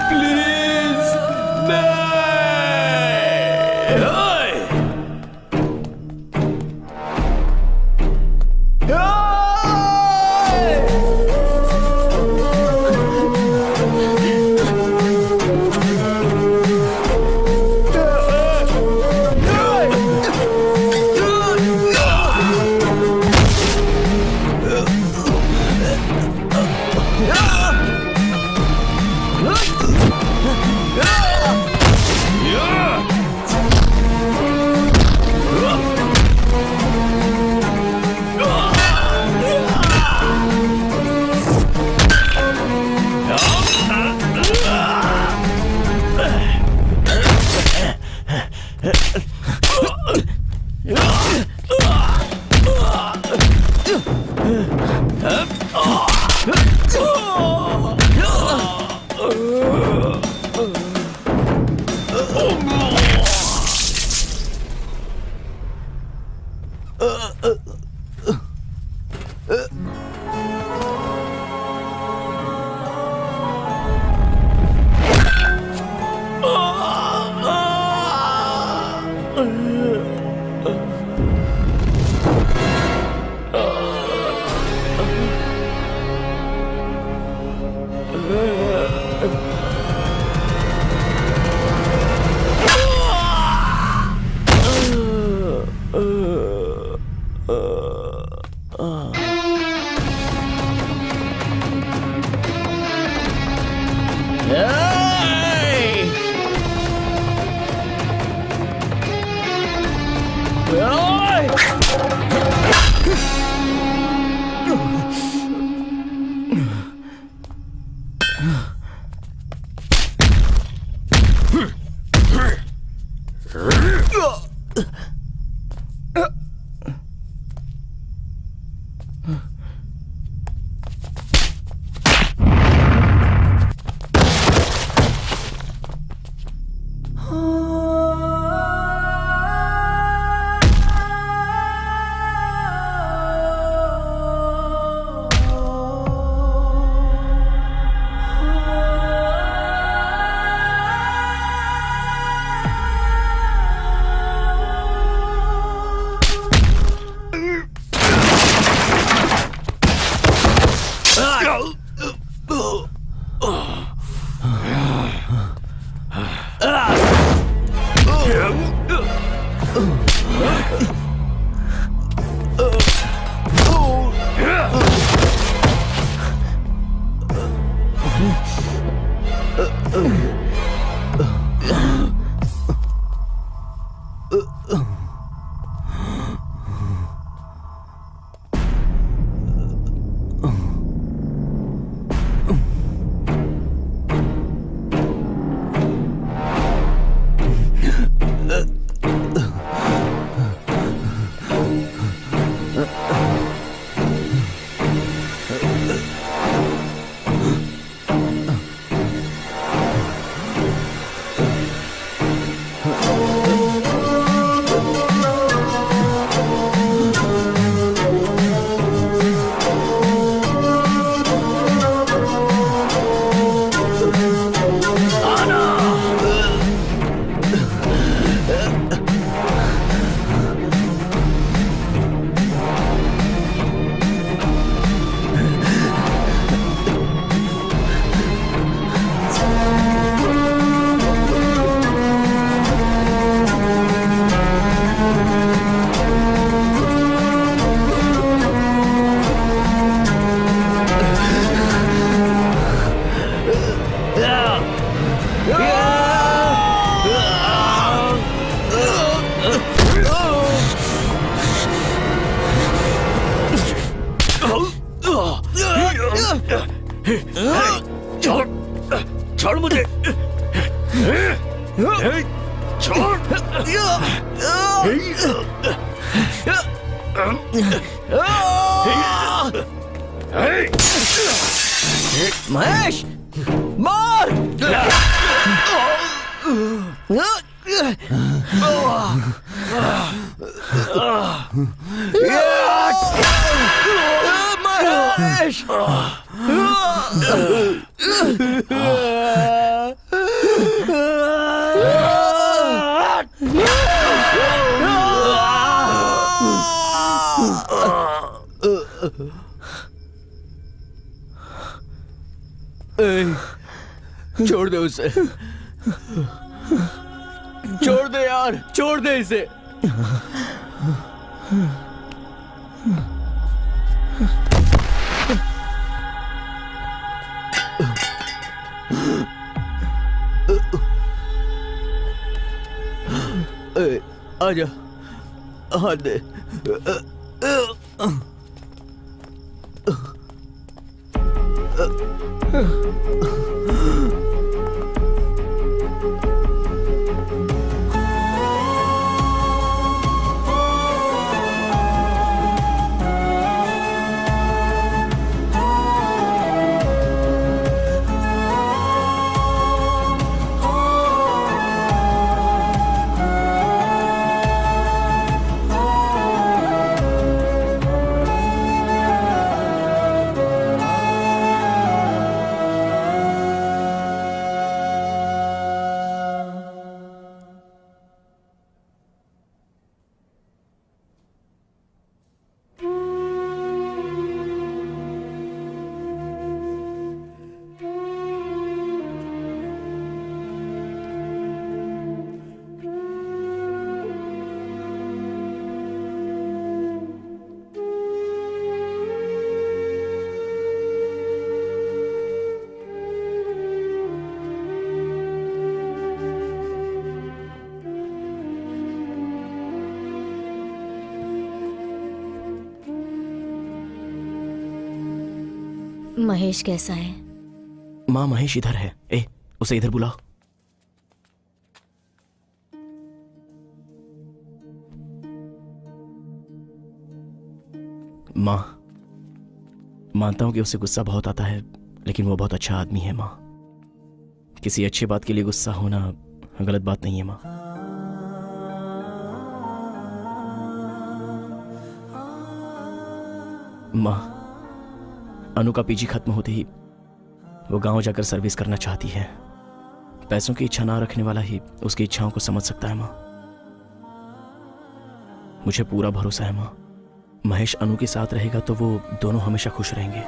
प्लीज छोड़ मुझे। छोड़। महेश, मार। महेश। छोड़ दे उसे। छोड़ दे यार, छोड़ दे इसे। आजा, हाथ दे। महेश कैसा है? माँ, महेश इधर है। उसे इधर बुलाओ। माँ, मानता हूं कि उसे गुस्सा बहुत आता है, लेकिन वो बहुत अच्छा आदमी है। माँ, किसी अच्छी बात के लिए गुस्सा होना गलत बात नहीं है। माँ, माँ, अनु का पीजी खत्म होते ही वो गांव जाकर सर्विस करना चाहती है। पैसों की इच्छा ना रखने वाला ही उसकी इच्छाओं को समझ सकता है। माँ, मुझे पूरा भरोसा है। माँ, महेश अनु के साथ रहेगा तो वो दोनों हमेशा खुश रहेंगे।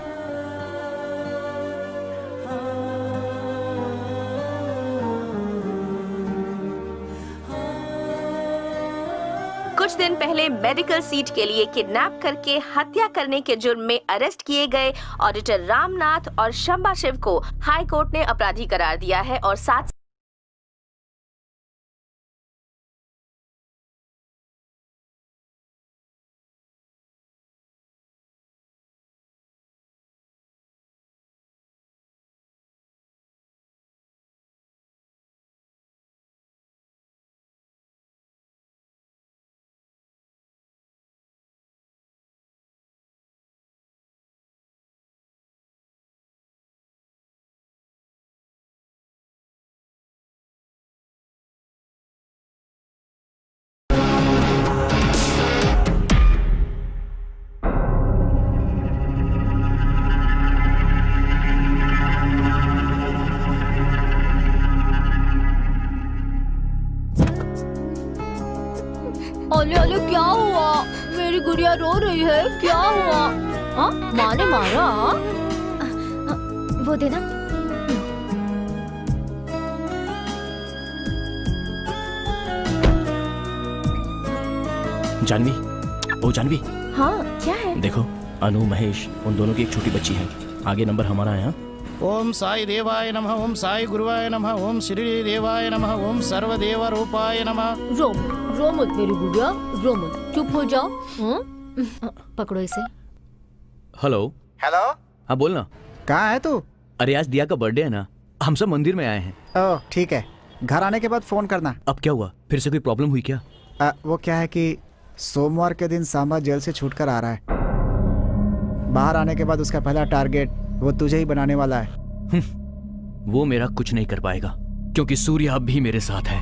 कुछ दिन पहले मेडिकल सीट के लिए किडनैप करके हत्या करने के जुर्म में अरेस्ट किए गए ऑडिटर रामनाथ और शंबा शिव को हाई कोर्ट ने अपराधी करार दिया है और 7 ओले ओले क्या हुआ? मेरी गुड़िया रो रही है, क्या हुआ? हाँ, माँ ने मारा? वो देना। जानवी, ओ जानवी, हाँ क्या है? देखो अनु महेश उन दोनों की एक छोटी बच्ची है। आगे नंबर हमारा है। हाँ? ओम साई देवाय नमः, ओम साई गुरुवाय नमः, ओम श्री देवाय नमः, ओम सर्वदेव रूपाय नमः। रो मत मेरी गुड़िया, रो मत, चुप हो जाओ। पकड़ो इसे। हेलो। हेलो। हाँ बोलना। कहाँ है तू? अरे आज दिया का बर्थडे है ना, हम सब मंदिर में आए हैं। ओह ठीक है, घर आने के बाद फोन करना। अब क्या हुआ, फिर से कोई प्रॉब्लम हुई क्या? वो क्या है कि सोमवार के दिन सांबा जेल से छूटकर आ रहा है। बाहर आने के बाद उसका पहला टारगेट वो तुझे ही बनाने वाला है। वो मेरा कुछ नहीं कर पाएगा क्योंकि सूर्य अब भी मेरे साथ है।